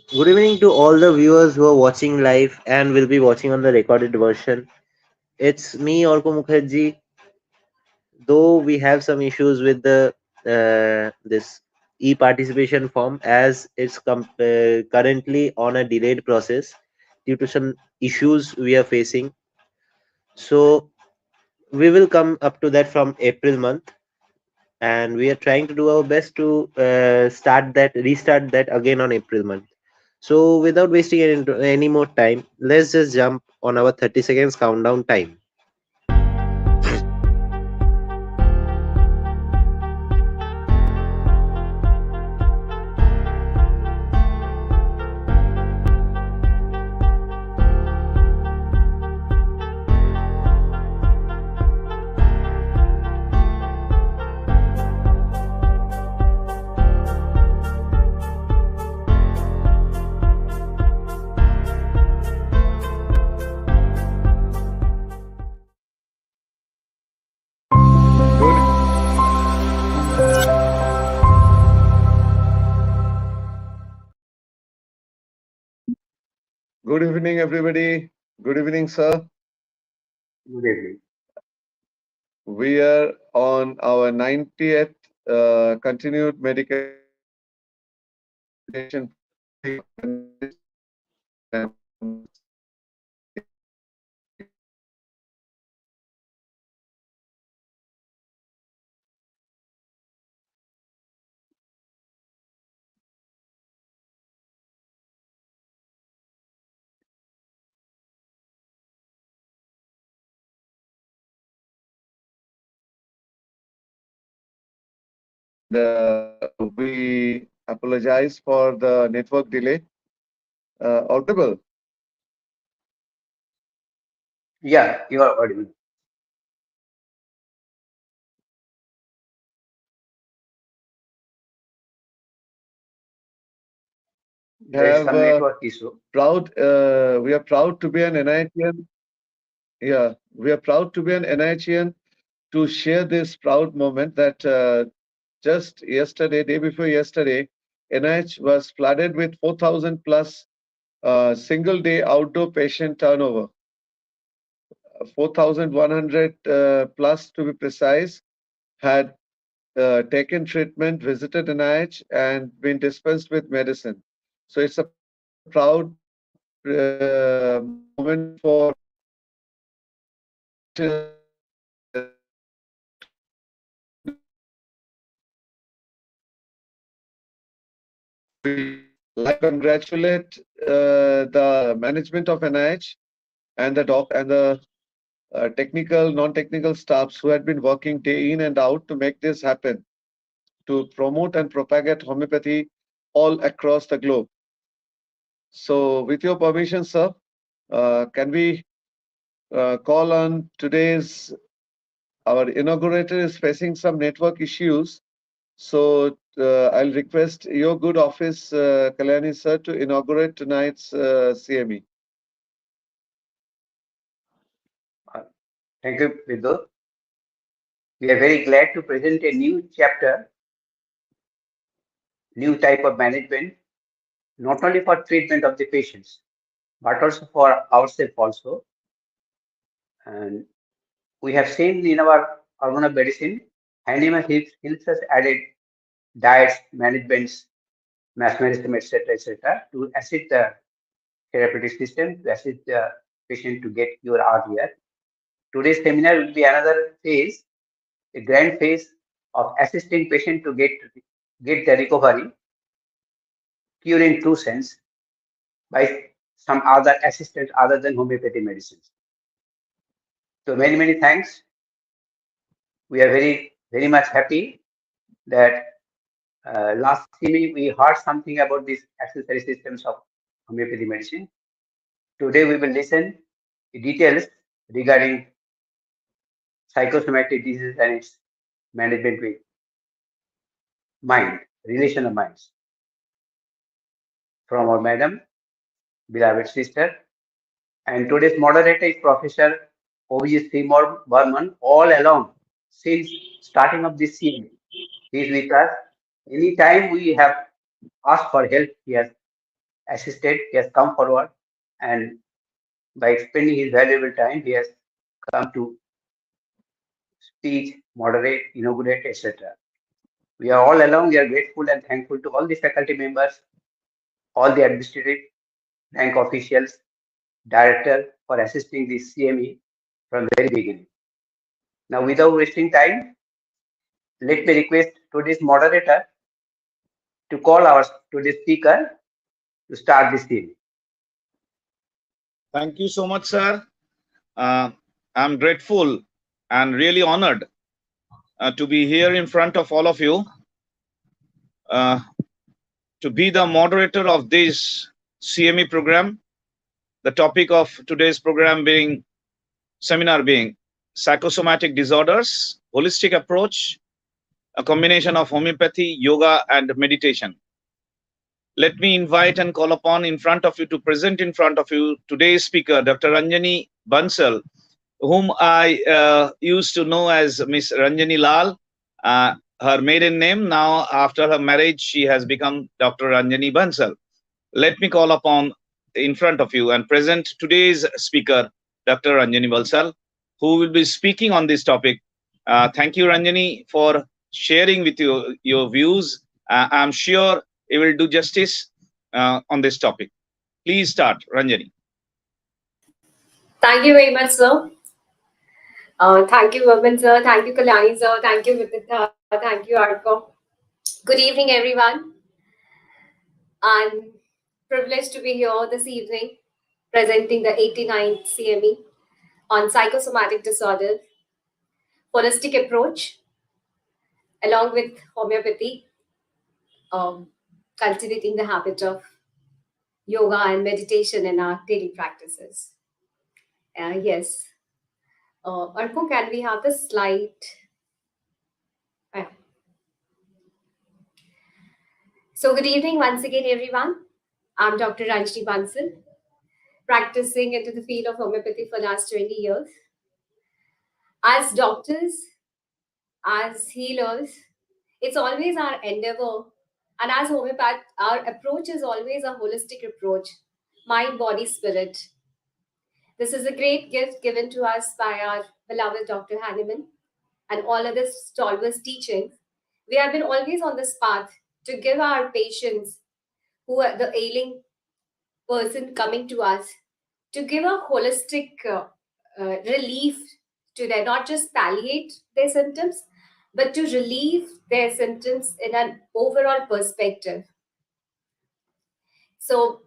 Good evening to all the viewers who are watching live and will be watching on the recorded version. It's me, Orko Mukherjee. Though we have some issues with the this e-participation form, as it's currently on a delayed process due to some issues we are facing. So we will come up to that from April month, and we are trying to do our best to restart that again on April month. So without wasting any more time, let's just jump on our 30 seconds countdown time. Good, good evening, everybody. Good evening, sir. Good evening. We are on our 90th continued medication we apologize for the network delay. Audible. Yeah, you are audible. We There is have some network issue. proud. We are proud to be an NITian. Yeah, we are proud to be an NITian to share this proud moment that just yesterday, day before yesterday, NIH was flooded with 4,000 plus single day outdoor patient turnover. 4,100 plus to be precise had taken treatment, visited NIH, and been dispensed with medicine. So it's a proud moment for like congratulate the management of NIH and the technical, non-technical staffs who had been working day in and out to make this happen, to promote and propagate homeopathy all across the globe. So, with your permission, sir, can we call on today's our inaugurator is facing some network issues. So I'll request your good office, Kalyani sir, to inaugurate tonight's CME. Uh, Thank you, Bidyut. We are very glad to present a new chapter, new type of management, not only for treatment of the patients, but also for ourselves also. And we have seen in our organ of medicine, animal helps us added diets, managements, mass management, etc., to assist the therapeutic system, to assist the patient to get cure earlier. Today's seminar will be another phase, a grand phase of assisting patient to get the recovery, cure in true sense by some other assistance other than homeopathy medicines. So many thanks. We are very much happy that last CME we heard something about these accessory systems of homeopathy medicine. Today we will listen the details regarding psychosomatic disease and its management with mind, relation of minds, from our madam, beloved sister. And today's moderator is Professor Avijit Burman, all along since starting of this CME. He is with us. Anytime we have asked for help, he has assisted, he has come forward, and by spending his valuable time, he has come to speak, moderate, inaugurate, etc. We are all along, we are grateful and thankful to all the faculty members, all the administrative rank officials, director for assisting the CME from very beginning. Now, without wasting time, let me request today's moderator to call our today's speaker to start this CME. Thank you so much, sir. I'm grateful and really honored to be here in front of all of you, to be the moderator of this CME program. The topic of today's seminar being psychosomatic disorders, holistic approach, a combination of homeopathy, yoga, and meditation. Let me invite and call upon in front of you to present in front of you today's speaker, Dr. Ranjani Bansal, whom I used to know as Miss Ranjani Lal, her maiden name. Now, after her marriage, she has become Dr. Ranjani Bansal. Let me call upon in front of you and present today's speaker, Dr. Ranjani Bansal, who will be speaking on this topic. Thank you, Ranjani, for sharing with you your views. I'm sure you will do justice on this topic. Please start, Ranjani. Thank you very much, sir. Thank you, Burman, sir. Thank you, Kalyani, sir. Thank you, Bidyut. Thank you, Arko. Good evening, everyone. I'm privileged to be here this evening presenting the 89th CME on psychosomatic disorders, holistic approach, along with homeopathy, cultivating the habit of yoga and meditation in our daily practices. Yes. Arko, can we have the slide? So good evening once again, everyone. I'm Dr. Ranjani Bansal, practicing into the field of homeopathy for the last 20 years. As doctors, as healers, it's always our endeavor, and as homeopath, our approach is always a holistic approach, mind, body, spirit. This is a great gift given to us by our beloved Dr. Hahnemann and all other stalwart teachings. We have been always on this path to give our patients who are the ailing person coming to us, to give a holistic relief to them, not just palliate their symptoms, but to relieve their symptoms in an overall perspective. So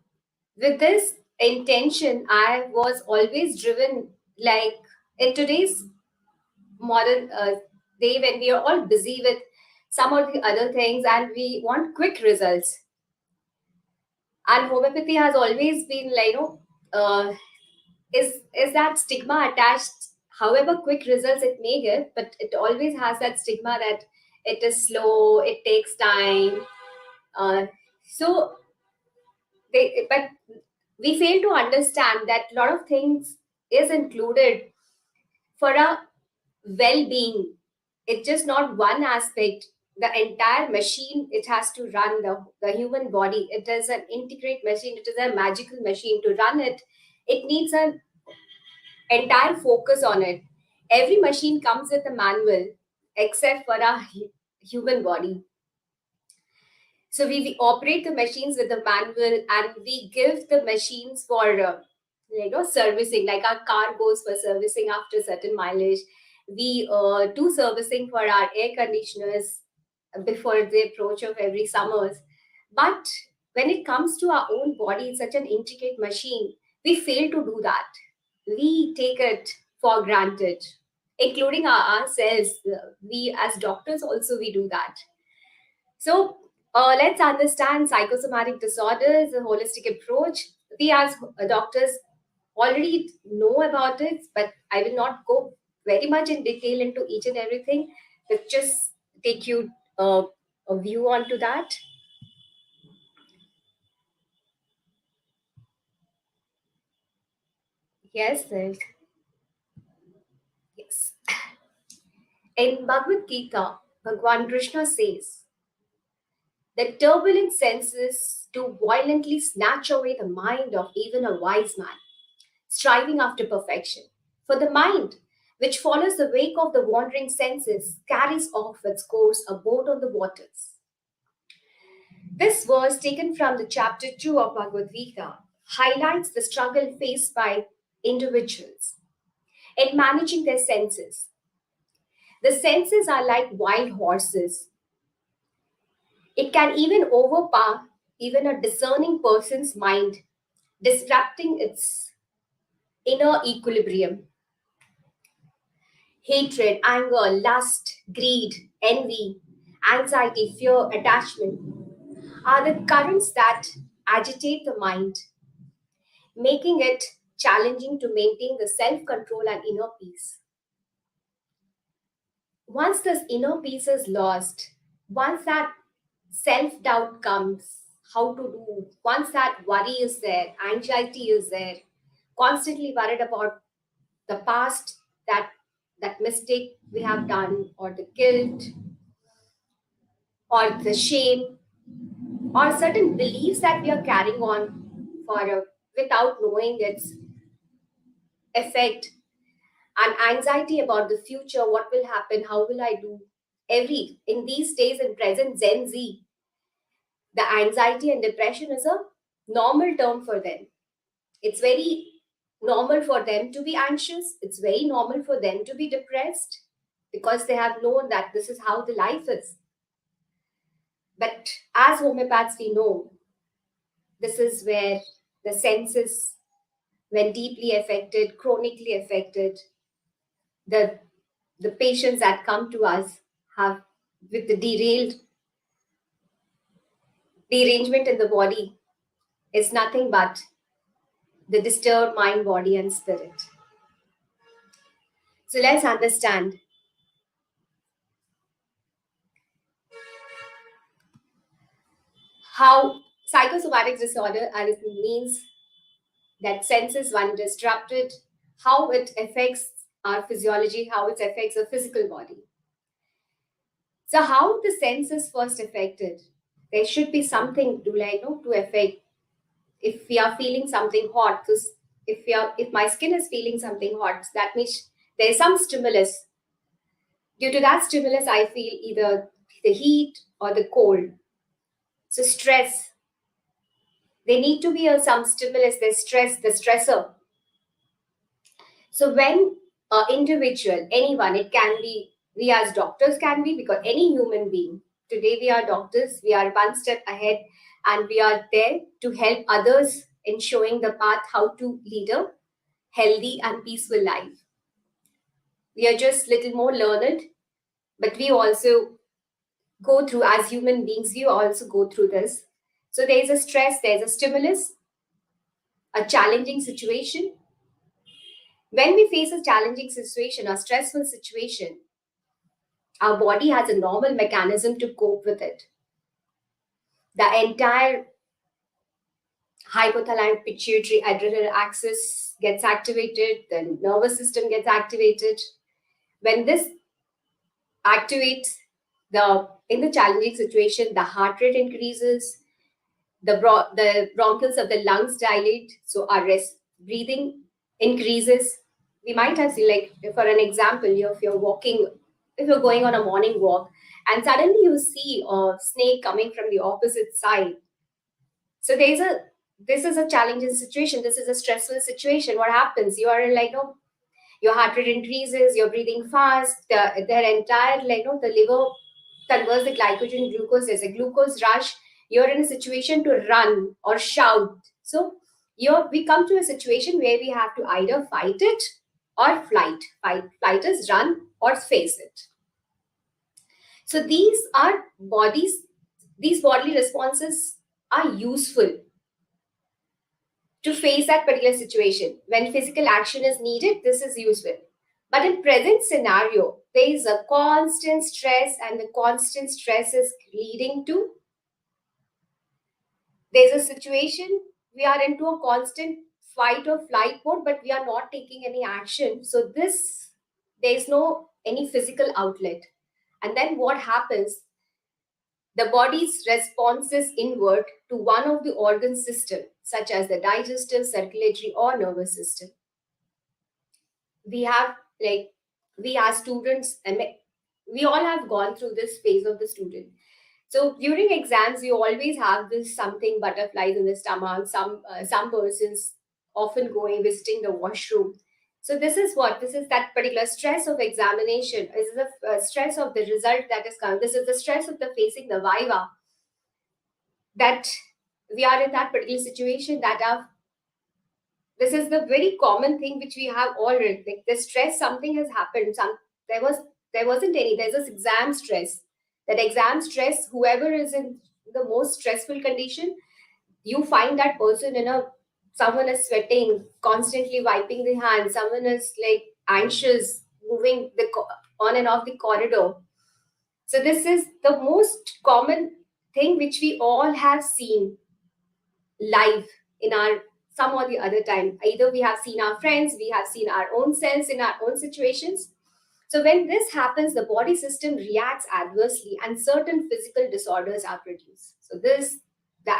with this intention, I was always driven, like in today's modern day, when we are all busy with some of the other things and we want quick results. And homeopathy has always been like, is that stigma attached, however quick results it may give, but it always has that stigma that it is slow, it takes time. But we fail to understand that a lot of things is included for a well-being. It's just not one aspect. The entire machine, it has to run the human body. It is an integrate machine. It is a magical machine. To run it, it needs an entire focus on it. Every machine comes with a manual except for a human body. So we operate the machines with the manual, and we give the machines for servicing. Like our car goes for servicing after certain mileage. We do servicing for our air conditioners before the approach of every summers. But when it comes to our own body, it's such an intricate machine. We fail to do that. We take it for granted, including ourselves. We as doctors also, we do that. So let's understand psychosomatic disorders, a holistic approach. We as doctors already know about it, but I will not go very much in detail into each and everything, but just take you a view onto that. Yes. In Bhagavad Gita, Bhagwan Krishna says The turbulent senses do violently snatch away the mind of even a wise man, striving after perfection. For the mind, which follows the wake of the wandering senses, carries off its course a boat on the waters. This verse, taken from the chapter 2 of Bhagavad Gita, highlights the struggle faced by individuals in managing their senses. The senses are like wild horses. It can even overpower even a discerning person's mind, disrupting its inner equilibrium. Hatred, anger, lust, greed, envy, anxiety, fear, attachment are the currents that agitate the mind, making it challenging to maintain the self-control and inner peace. Once this inner peace is lost, once that self-doubt comes, how to do, once that worry is there, anxiety is there, constantly worried about the past, that mistake we have done, or the guilt, or the shame, or certain beliefs that we are carrying on without knowing its effect, and anxiety about the future, what will happen, how will I do. In these days in present Gen Z, the anxiety and depression is a normal term for them. It's very normal for them to be anxious. It's very normal for them to be depressed because they have known that this is how the life is. But as homeopaths, we know this is where the senses, when deeply affected, chronically affected, the patients that come to us have with the derangement in the body is nothing but the disturbed mind, body, and spirit. So let's understand how psychosomatic disorder means that senses one disrupted, how it affects our physiology, how it affects our physical body. So how the senses first affected? There should be something to affect. If we are feeling something hot, because if my skin is feeling something hot, that means there is some stimulus. Due to that stimulus, I feel either the heat or the cold. So stress. There need to be some stimulus, the stressor. So when an individual, anyone, it can be, we as doctors can be, because any human being, today we are doctors, we are one step ahead, and we are there to help others in showing the path how to lead a healthy and peaceful life. We are just little more learned, but we also go through, as human beings, we also go through this. So there is a stress, there is a stimulus, a challenging situation. When we face a challenging situation, a stressful situation, our body has a normal mechanism to cope with it. The entire hypothalamic pituitary adrenal axis gets activated, the nervous system gets activated. When this activates, in the challenging situation, the heart rate increases, the bronchioles of the lungs dilate, so our breathing increases. We might have seen, like, for an example, if you're going on a morning walk and suddenly you see a snake coming from the opposite side. So this is a challenging situation. This is a stressful situation. What happens? You are like, your heart rate increases, you're breathing fast, their entire, the liver converts the glycogen glucose, there's a glucose rush. You're in a situation to run or shout. So we come to a situation where we have to either fight it or flight. Flight is run or face it. So these bodily responses are useful to face that particular situation. When physical action is needed, this is useful. But in present scenario, there is a constant stress, and the constant stress is leading to, there's a situation, we are into a constant fight or flight mode, but we are not taking any action. So there's no any physical outlet. And then what happens? the body's response is inward to one of the organ system, such as the digestive, circulatory, or nervous system. We have, like, we as students, we all have gone through this phase of the student. So during exams, you always have this something butterflies in the stomach. Some persons often going visiting the washroom. So this is that particular stress of examination. This is the stress of the result that is coming. This is the stress of the facing the viva. That we are in that particular situation. This is the very common thing which we have already. Like the stress, something has happened. There wasn't any. There's this exam stress. That exam stress, whoever is in the most stressful condition, you find that person someone is sweating, constantly wiping the hands, someone is like anxious, moving on and off the corridor. So this is the most common thing which we all have seen live in our some or the other time. Either we have seen our friends, we have seen our own selves in our own situations. So when this happens, the body system reacts adversely and certain physical disorders are produced. So the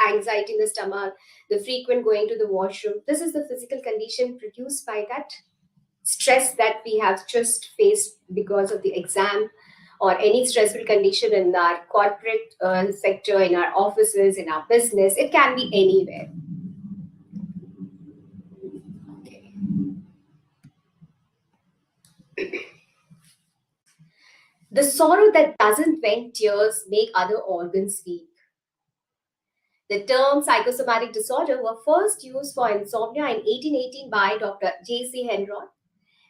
anxiety in the stomach, the frequent going to the washroom, this is the physical condition produced by that stress that we have just faced because of the exam or any stressful condition in our corporate sector, in our offices, in our business. It can be anywhere. The sorrow that doesn't vent tears make other organs weak. The term psychosomatic disorder were first used for insomnia in 1818 by Dr. J.C. Henron.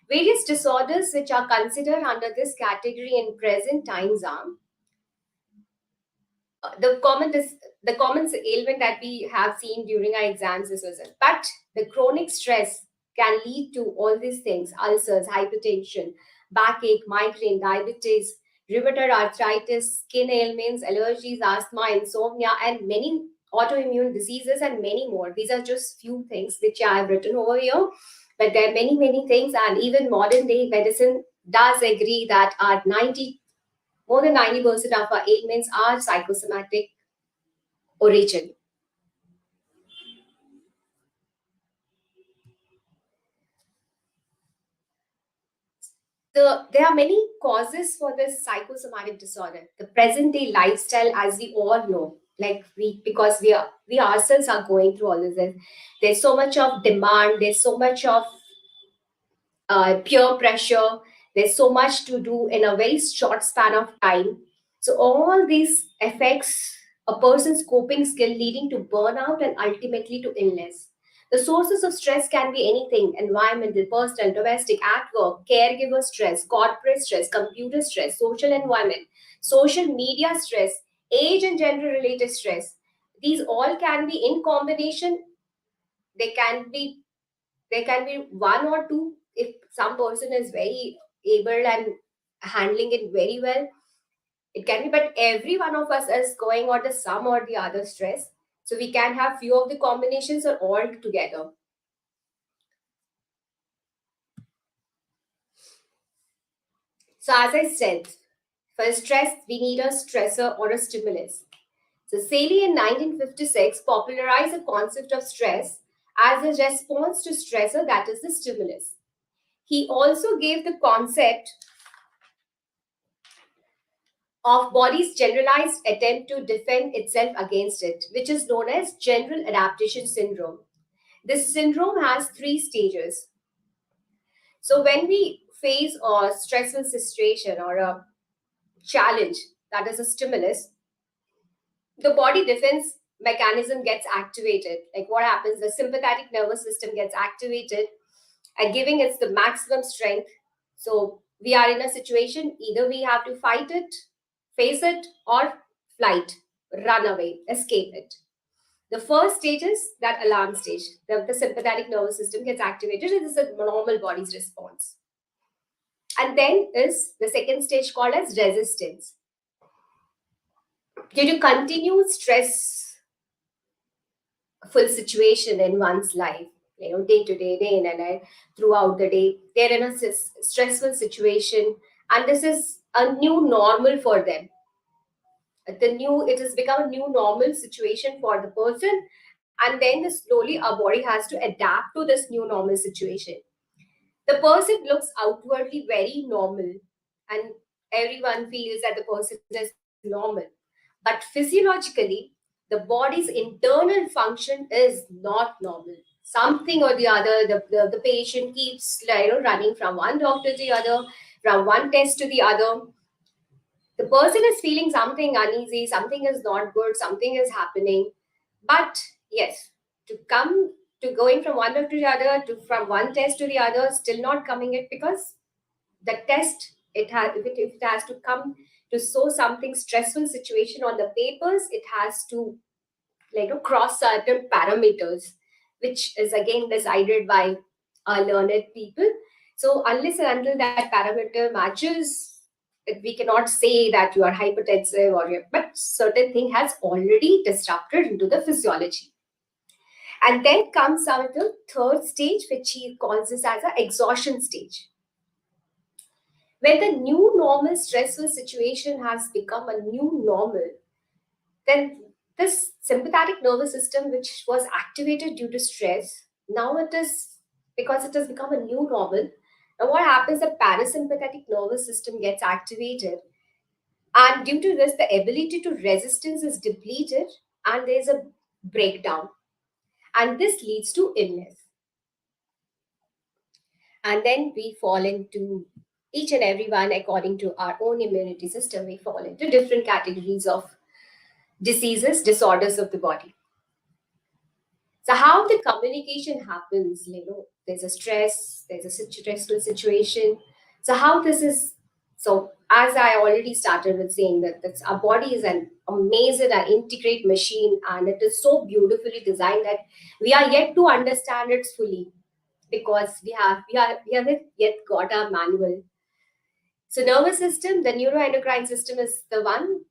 Various disorders which are considered under this category in present times are the common ailment that we have seen during our exams is present. But the chronic stress can lead to all these things: ulcers, hypertension, backache, migraine, diabetes, rheumatoid arthritis, skin ailments, allergies, asthma, insomnia, and many autoimmune diseases, and many more. These are just few things which I have written over here, but there are many things, and even modern day medicine does agree that more than 90% of our ailments are psychosomatic origin. There are many causes for this psychosomatic disorder. The present day lifestyle, as we all know, because we ourselves are going through all this. There's so much of demand. There's so much of peer pressure. There's so much to do in a very short span of time. So all these affects a person's coping skill, leading to burnout and ultimately to illness. The sources of stress can be anything: environmental, personal, domestic, at work, caregiver stress, corporate stress, computer stress, social environment, social media stress, age and gender related stress. These all can be in combination. They can be one or two if some person is very able and handling it very well. It can be, but every one of us is going on the some or the other stress. So we can have few of the combinations or all together. So as I said, for stress, we need a stressor or a stimulus. So Saley in 1956 popularized the concept of stress as a response to stressor, that is the stimulus. He also gave the concept of body's generalized attempt to defend itself against it, which is known as general adaptation syndrome. This syndrome has 3 stages. So when we face a stressful situation or a challenge, that is a stimulus, the body defense mechanism gets activated. Like what happens? The sympathetic nervous system gets activated and giving it the maximum strength. So we are in a situation, either we have to fight it, face it, or flight, run away, escape it. The first stage is that alarm stage. The sympathetic nervous system gets activated. It is a normal body's response. And then is the second stage called as resistance. Due to continued stressful situation in one's life, day to day, day in and out, throughout the day, they're in a stressful situation, and this is a new normal for them. it has become a new normal situation for the person, and then slowly our body has to adapt to this new normal situation. The person looks outwardly very normal, and everyone feels that the person is normal, but physiologically the body's internal function is not normal. Something or the other, the patient keeps running from one doctor to the other, from one test to the other. The person is feeling something uneasy, something is not good, something is happening. But yes, to going from one doctor to the other, to from one test to the other, still not coming it, because the test, if it has to come to show something stressful situation on the papers, it has to cross certain parameters, which is again decided by learned people. So unless and until that parameter matches, we cannot say that you are hypertensive or but certain thing has already disrupted into the physiology. And then comes out the third stage, which he calls this as an exhaustion stage. When the new normal stressful situation has become a new normal, then this sympathetic nervous system, which was activated due to stress, now it is, because it has become a new normal. Now what happens, the parasympathetic nervous system gets activated, and due to this the ability to resistance is depleted, and there's a breakdown, and this leads to illness. And then we fall into, each and everyone according to our own immunity system, we fall into different categories of diseases, disorders of the body. So how the communication happens, there's a stress, there's a stressful situation. So how this is, so as I already started with saying that our body is an amazing and integrate machine, and it is so beautifully designed that we are yet to understand it fully, because we haven't yet got our manual. So nervous system, the neuroendocrine system is the one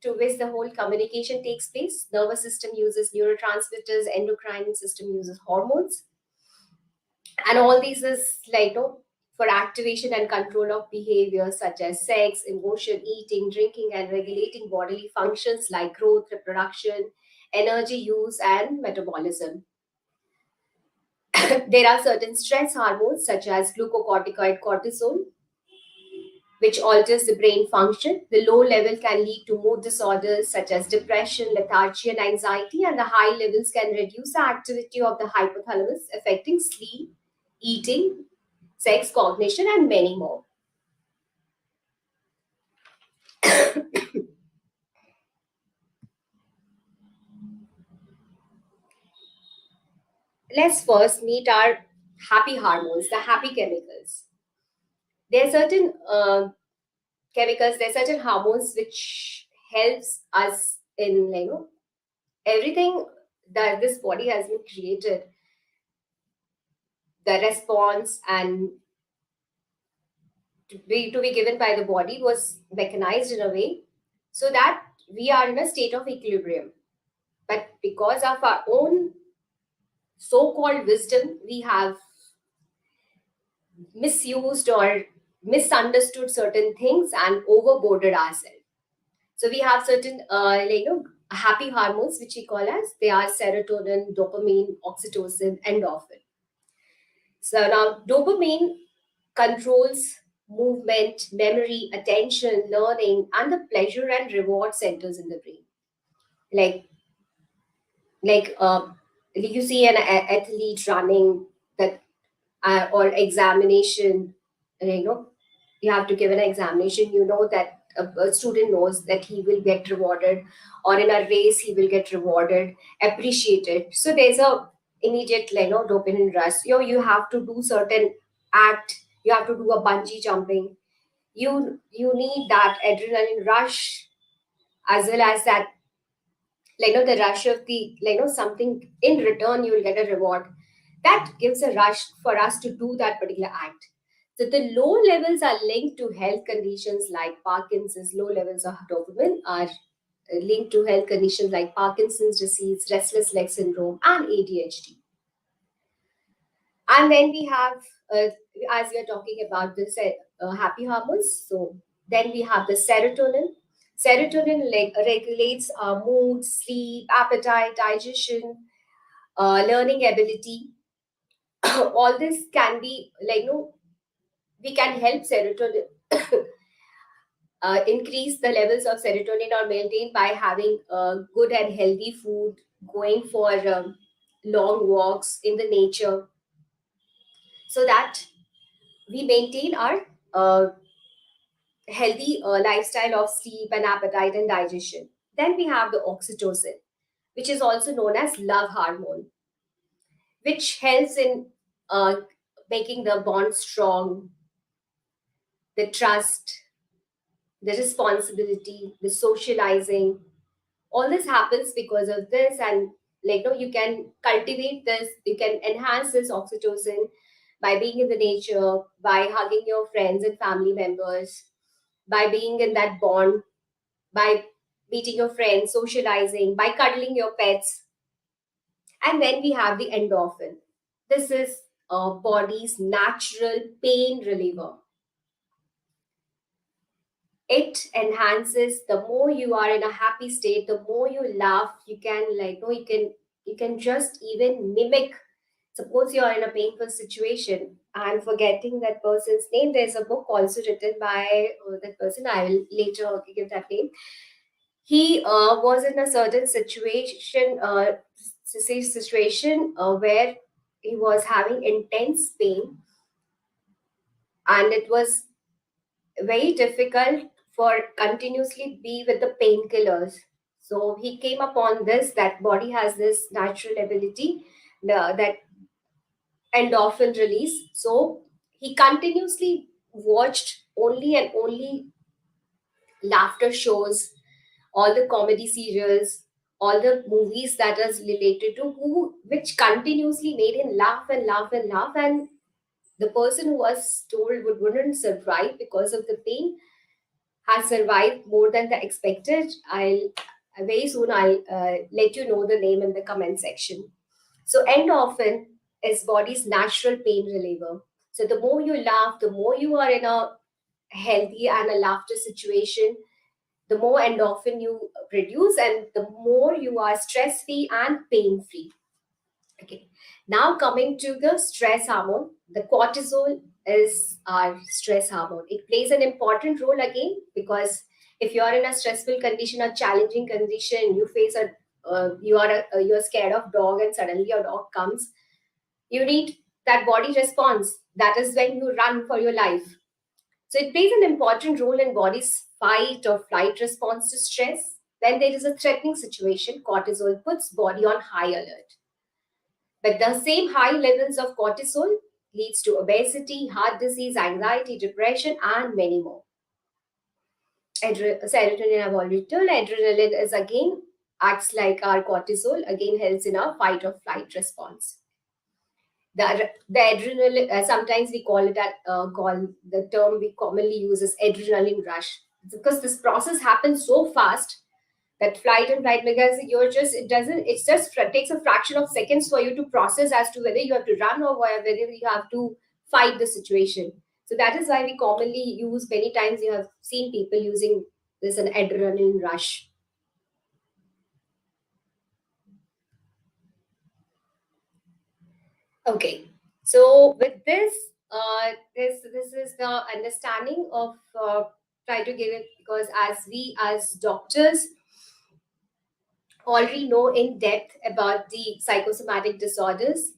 to which the whole communication takes place. Nervous system uses neurotransmitters, endocrine system uses hormones. And all these is for activation and control of behavior such as sex, emotion, eating, drinking, and regulating bodily functions like growth, reproduction, energy use, and metabolism. There are certain stress hormones such as glucocorticoid cortisol, which alters the brain function. The low level can lead to mood disorders such as depression, lethargy, and anxiety, and the high levels can reduce the activity of the hypothalamus, affecting sleep, eating, sex, cognition, and many more. Let's first meet our happy hormones, the happy chemicals. There are certain chemicals, there are certain hormones which helps us in everything that this body has been created. The response and to be given by the body was mechanized in a way so that we are in a state of equilibrium. But because of our own so-called wisdom, we have misused or misunderstood certain things and overboarded ourselves. So we have certain happy hormones which we call as, they are serotonin, dopamine, oxytocin, endorphin. So now dopamine controls movement, memory, attention, learning, and the pleasure and reward centers in the brain. You see an athlete running that or examination, you have to give an examination, that a student knows that he will get rewarded, or in a race he will get rewarded, appreciated. So there's a immediate dopamine rush. You have to do certain act, you have to do a bungee jumping, you need that adrenaline rush, as well as that the rush of the something in return you will get a reward, that gives a rush for us to do that particular act. So the low levels are linked to health conditions like Parkinson's. Low levels of dopamine are linked to health conditions like Parkinson's disease, restless leg syndrome, and ADHD. And then we have, as we are talking about this happy hormones, so then we have the serotonin. Serotonin regulates our mood, sleep, appetite, digestion, learning ability. All this can be we can help serotonin increase the levels of serotonin or maintain by having good and healthy food, going for long walks in the nature, so that we maintain our healthy lifestyle of sleep and appetite and digestion. Then we have the oxytocin, which is also known as love hormone, which helps in uh, making the bond strong, the trust, the responsibility, the socializing. All this happens because of this, and you can cultivate this, you can enhance this oxytocin by being in the nature, by hugging your friends and family members, by being in that bond, by meeting your friends, socializing, by cuddling your pets. And then we have the endorphin. This is body's natural pain reliever. It enhances. The more you are in a happy state, the more you laugh, you can you can just even mimic. Suppose you are in a painful situation. I'm forgetting that person's name. There's a book also written by that person. I will later give that name. He was in a certain situation, where he was having intense pain, and it was very difficult for continuously be with the painkillers. So he came upon this, that body has this natural ability, that endorphin release. So he continuously watched only and only laughter shows, all the comedy serials, all the movies that is related to which continuously made him laugh and laugh and laugh. And the person who was told wouldn't survive because of the pain has survived more than the expected. I'll very soon I'll let you know the name in the comment section. So endorphin is body's natural pain reliever. So the more you laugh, the more you are in a healthy and a laughter situation, the more endorphin you produce, and the more you are stress free and pain free. Okay. Now coming to the stress hormone, the cortisol is our stress hormone. It plays an important role again, because if you are in a stressful condition, a challenging condition, you face you're scared of dog, and suddenly your dog comes, you need that body response. That is when you run for your life. So it plays an important role in body's fight or flight response to stress. When there is a threatening situation, cortisol puts body on high alert. But the same high levels of cortisol leads to obesity, heart disease, anxiety, depression, and many more. Serotonin, I've already told. Adrenaline is again acts like our cortisol, again helps in our fight or flight response. The adrenaline, sometimes we call it call the term we commonly use is adrenaline rush, because this process happens so fast that flight and flight, because it takes a fraction of seconds for you to process as to whether you have to run or whether you have to fight the situation. So that is why we commonly use, many times you have seen people using this an adrenaline rush. Okay, so with this, this is the understanding of try to give it, because as we as doctors already know in depth about the psychosomatic disorders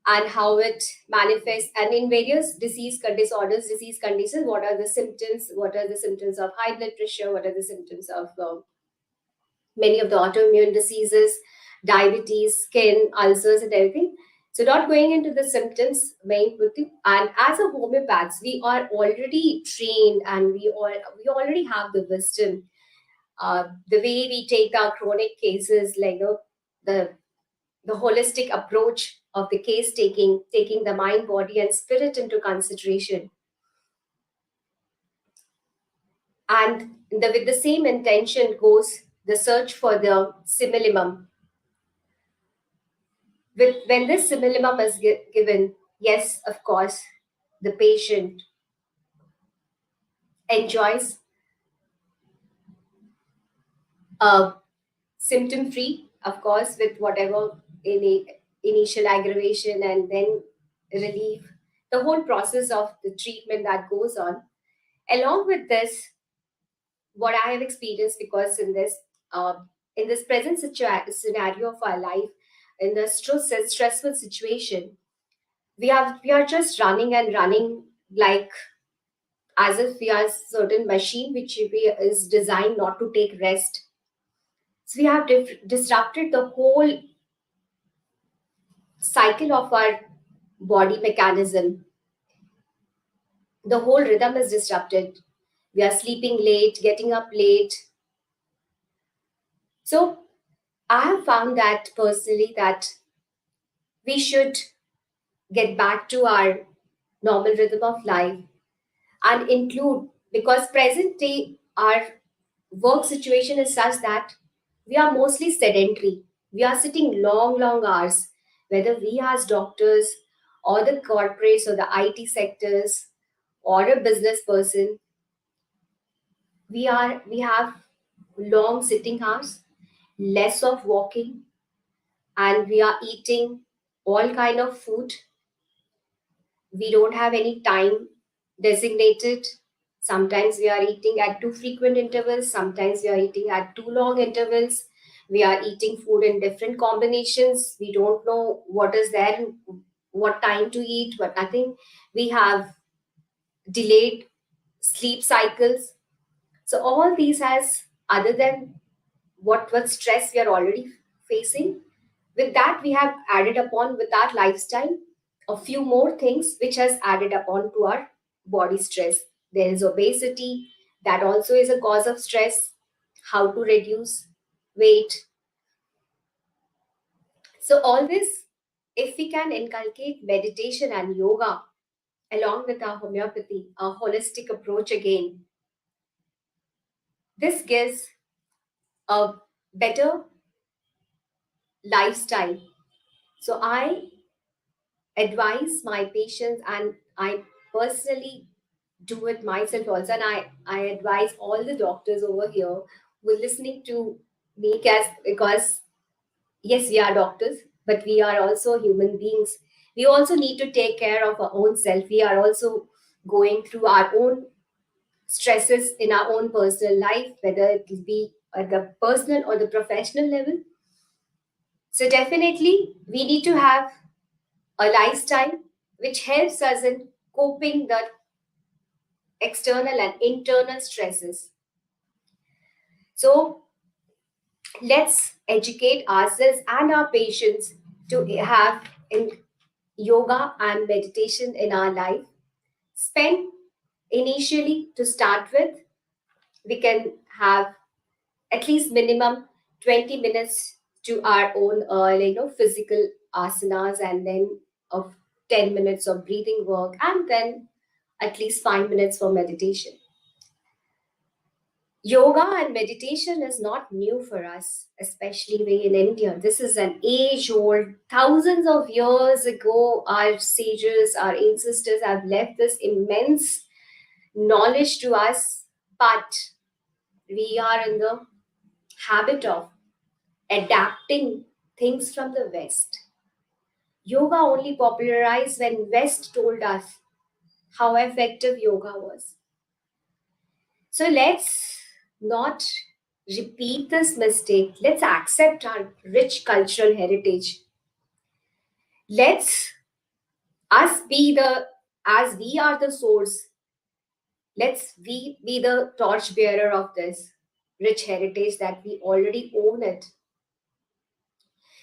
and how it manifests, and in various disease conditions, what are the symptoms, of high blood pressure, what are the symptoms of many of the autoimmune diseases, diabetes, skin ulcers, and everything. So not going into the symptoms very quickly. And as a homeopaths, we are already trained, and we already have the wisdom. The way we take our chronic cases, the holistic approach of the case taking the mind, body, and spirit into consideration. And with the same intention goes the search for the simillimum. When this simillimum is given, yes, of course, the patient enjoys symptom free, of course, with whatever initial aggravation and then relief, the whole process of the treatment that goes on. Along with this, what I have experienced, because in this present scenario of our life, in the stressful situation, we are just running and running, like as if we are a certain machine which is designed not to take rest. So we have disrupted the whole cycle of our body mechanism. The whole rhythm is disrupted. We are sleeping late, getting up late. So I have found that personally that we should get back to our normal rhythm of life and include, because present day our work situation is such that we are mostly sedentary. We are sitting long hours, whether we as doctors or the corporates or the IT sectors or a business person. We have long sitting hours, less of walking, and we are eating all kind of food. We don't have any time designated. Sometimes we are eating at too frequent intervals, sometimes we are eating at too long intervals. We are eating food in different combinations. We don't know what is there and what time to eat, what nothing. We have delayed sleep cycles. So all these has, other than what stress we are already facing, with that we have added upon, with that lifestyle, a few more things which has added upon to our body stress. There is obesity, that also is a cause of stress. How to reduce weight. So all this, if we can inculcate meditation and yoga along with our homeopathy, a holistic approach again, this gives a better lifestyle. So I advise my patients, and I personally do it myself also, and I advise all the doctors over here who are listening to me, because yes, we are doctors, but we are also human beings. We also need to take care of our own self. We are also going through our own stresses in our own personal life, whether it will be at the personal or the professional level. So definitely we need to have a lifestyle which helps us in coping the external and internal stresses. So let's educate ourselves and our patients to have in yoga and meditation in our life. Spend initially, to start with, we can have at least minimum 20 minutes to our own physical asanas, and then of 10 minutes of breathing work, and then at least 5 minutes for meditation. Yoga and meditation is not new for us, especially we in India. This is an age old. Thousands of years ago, our sages, our ancestors have left this immense knowledge to us, but we are in the habit of adapting things from the West. Yoga only popularized when West told us how effective yoga was. So let's not repeat this mistake. Let's accept our rich cultural heritage. Let's us be the, as we are the source, let's we be the torch bearer of this rich heritage that we already own it.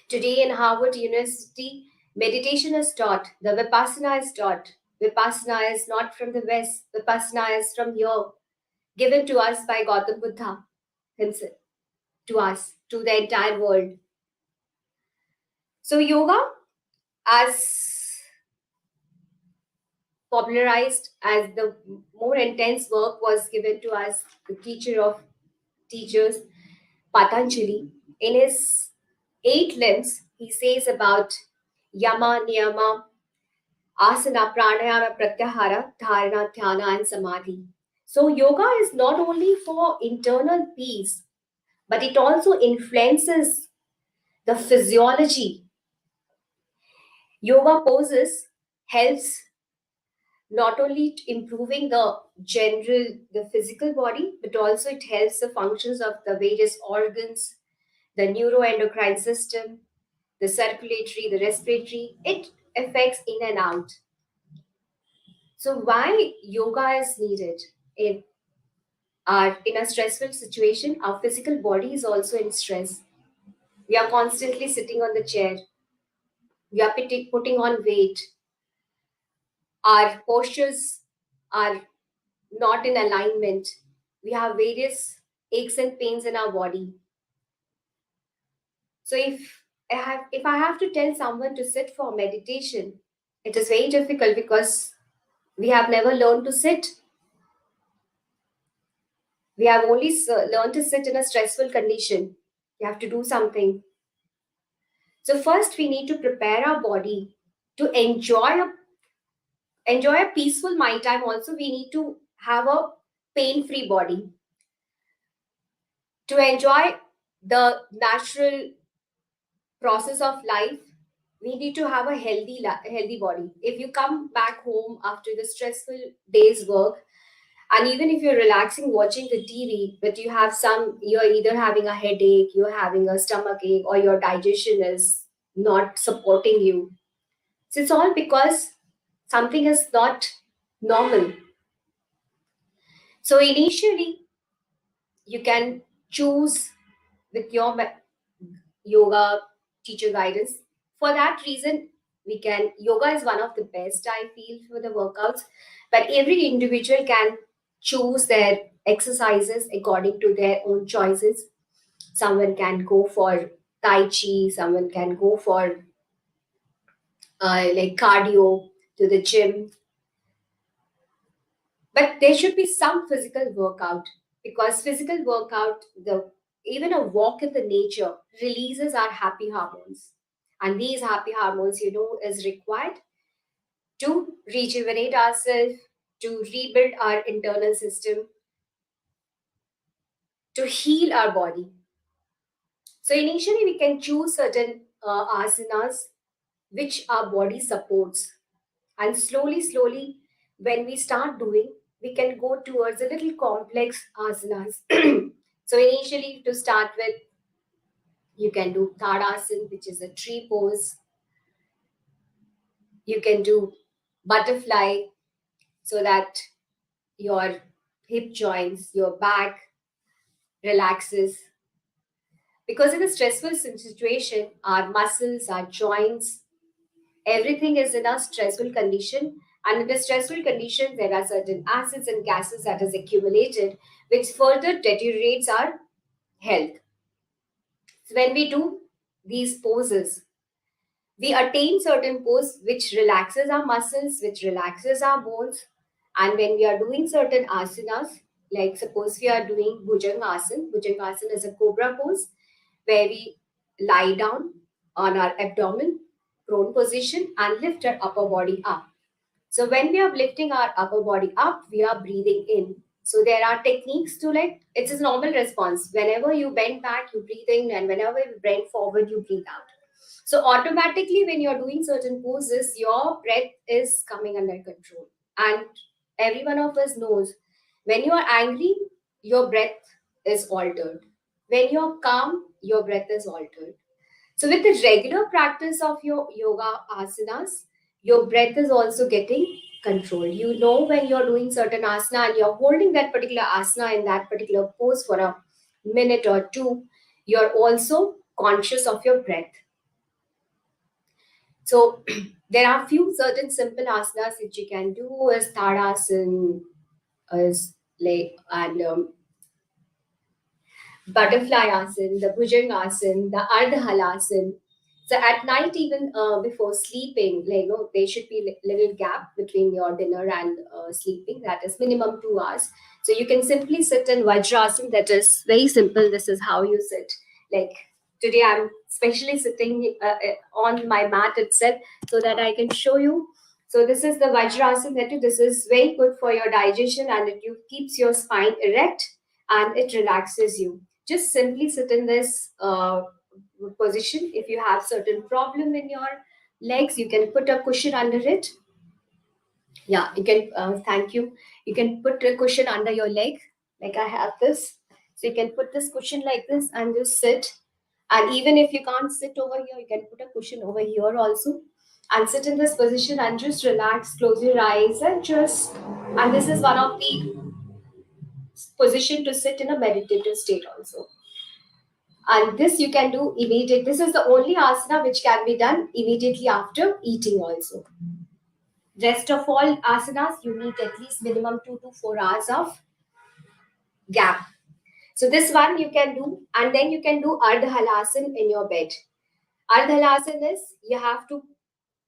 Today in Harvard University, meditation is taught, the Vipassana is taught. Vipassana is not from the West, Vipassana is from here, given to us by Gautam Buddha himself, to us, to the entire world. So yoga, as popularized as the more intense work, was given to us, the teacher of teachers, Patanjali. In his 8 limbs, he says about yama, niyama, asana, pranayama, pratyahara, dharana, dhyana, and samadhi. So yoga is not only for internal peace, but it also influences the physiology. Yoga poses helps not only improving the physical body, but also it helps the functions of the various organs, the neuroendocrine system, the circulatory, the respiratory. It affects in and out. So why yoga is needed in a stressful situation? Our physical body is also in stress. We are constantly sitting on the chair. We are putting on weight. Our postures are not in alignment. We have various aches and pains in our body. So if I have to tell someone to sit for meditation, it is very difficult because we have never learned to sit. We have only learned to sit in a stressful condition. We have to do something. So first we need to prepare our body to enjoy a peaceful mind time. Also, we need to have a pain-free body. To enjoy the natural process of life, we need to have a healthy body. If you come back home after the stressful day's work, and even if you're relaxing watching the TV, but you're either having a headache, you're having a stomach ache, or your digestion is not supporting you. So it's all because something is not normal. So initially, you can choose with your yoga teacher guidance. For that reason, yoga is one of the best, I feel, for the workouts, but every individual can choose their exercises according to their own choices. Someone can go for tai chi, someone can go for like cardio to the gym, but there should be some physical workout, because physical workout, even a walk in the nature releases our happy hormones, and these happy hormones, is required to rejuvenate ourselves, to rebuild our internal system, to heal our body. So initially we can choose certain asanas which our body supports, and slowly when we start doing, we can go towards a little complex asanas. So initially, to start with, you can do Tadasana, which is a tree pose. You can do butterfly, so that your hip joints, your back relaxes. Because in a stressful situation, our muscles, our joints, everything is in a stressful condition. And in a stressful condition, there are certain acids and gases that is accumulated, which further deteriorates our health. So when we do these poses, we attain certain pose which relaxes our muscles, which relaxes our bones. And when we are doing certain asanas, like suppose we are doing Bhujangasana is a cobra pose, where we lie down on our abdomen, prone position, and lift our upper body up. So when we are lifting our upper body up, we are breathing in. So there are techniques to, like, it's a normal response. Whenever you bend back, you breathe in, and whenever you bend forward, you breathe out. So automatically, when you're doing certain poses, your breath is coming under control. And every one of us knows, when you are angry, your breath is altered. When you're calm, your breath is altered. So with the regular practice of your yoga asanas, your breath is also getting controlled. You know when you're doing certain asana and you're holding that particular asana in that particular pose for a minute or two, you're also conscious of your breath. So there are few certain simple asanas which you can do, as Tadasana, as like, and butterfly asana, the Bhujangasana, the Ardha Halasana. So at night, even before sleeping, there should be little gap between your dinner and sleeping. That is minimum 2 hours. So you can simply sit in Vajrasana. That is very simple. This is how you sit. Like today, I'm especially sitting on my mat itself so that I can show you. So this is the Vajrasana. This is very good for your digestion, and it keeps your spine erect and it relaxes you. Just simply sit in this position. If you have certain problem in your legs, you can put a cushion under it. Yeah, you can, thank you. You can put a cushion under your leg, like I have this. So you can put this cushion like this and just sit. And even if you can't sit over here, you can put a cushion over here also. And sit in this position and just relax, close your eyes and and this is one of the position to sit in a meditative state also. And this you can do immediate. This is the only asana which can be done immediately after eating also. Rest of all asanas, you need at least minimum 2 to 4 hours of gap. So this one you can do, and then you can do Ardha Halasana in your bed. Ardha Halasana is you have to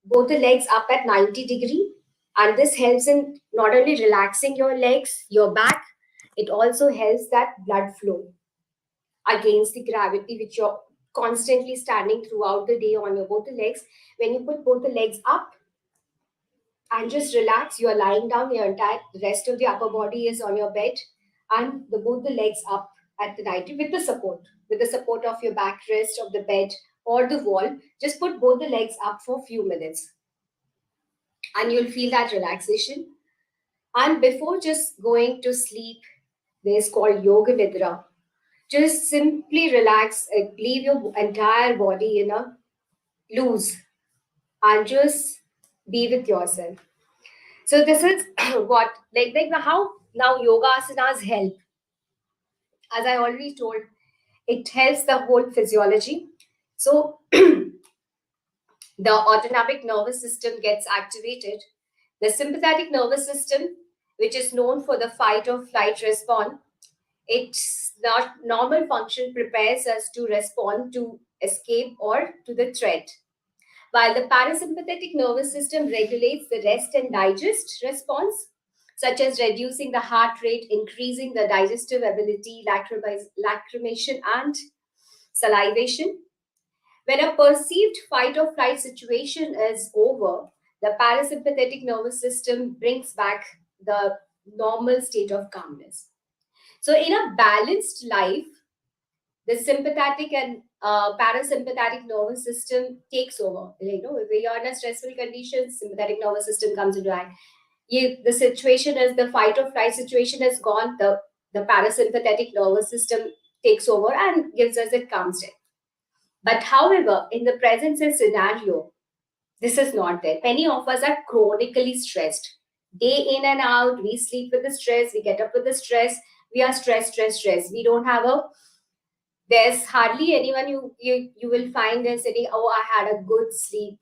both the legs up at 90-degree, and this helps in not only relaxing your legs, your back, it also helps that blood flow against the gravity which you're constantly standing throughout the day on your both the legs. When you put both the legs up and just relax, you are lying down, your entire rest of the upper body is on your bed, and both the legs up at the 90 with the support of your backrest of the bed or the wall. Just put both the legs up for a few minutes and you'll feel that relaxation. And before just going to sleep, there's called Yoga Nidra. Just simply relax, leave your entire body in a loose and just be with yourself. So this is what like how now yoga asanas help. As I already told, it helps the whole physiology. So the autonomic nervous system gets activated. The sympathetic nervous system, which is known for the fight or flight response, its not normal function prepares us to respond to escape or to the threat. While the parasympathetic nervous system regulates the rest and digest response, such as reducing the heart rate, increasing the digestive ability, lacrimation, and salivation. When a perceived fight or flight situation is over, the parasympathetic nervous system brings back the normal state of calmness. So, in a balanced life, the sympathetic and parasympathetic nervous system takes over. You know, if we are in a stressful condition, sympathetic nervous system comes into act. If the situation is the fight or flight situation is gone, the parasympathetic nervous system takes over and gives us a calm state. But however, in the present scenario, this is not there. Many of us are chronically stressed. Day in and out, we sleep with the stress, we get up with the stress, we are stressed. We don't have there's hardly anyone you will find there saying, oh, I had a good sleep.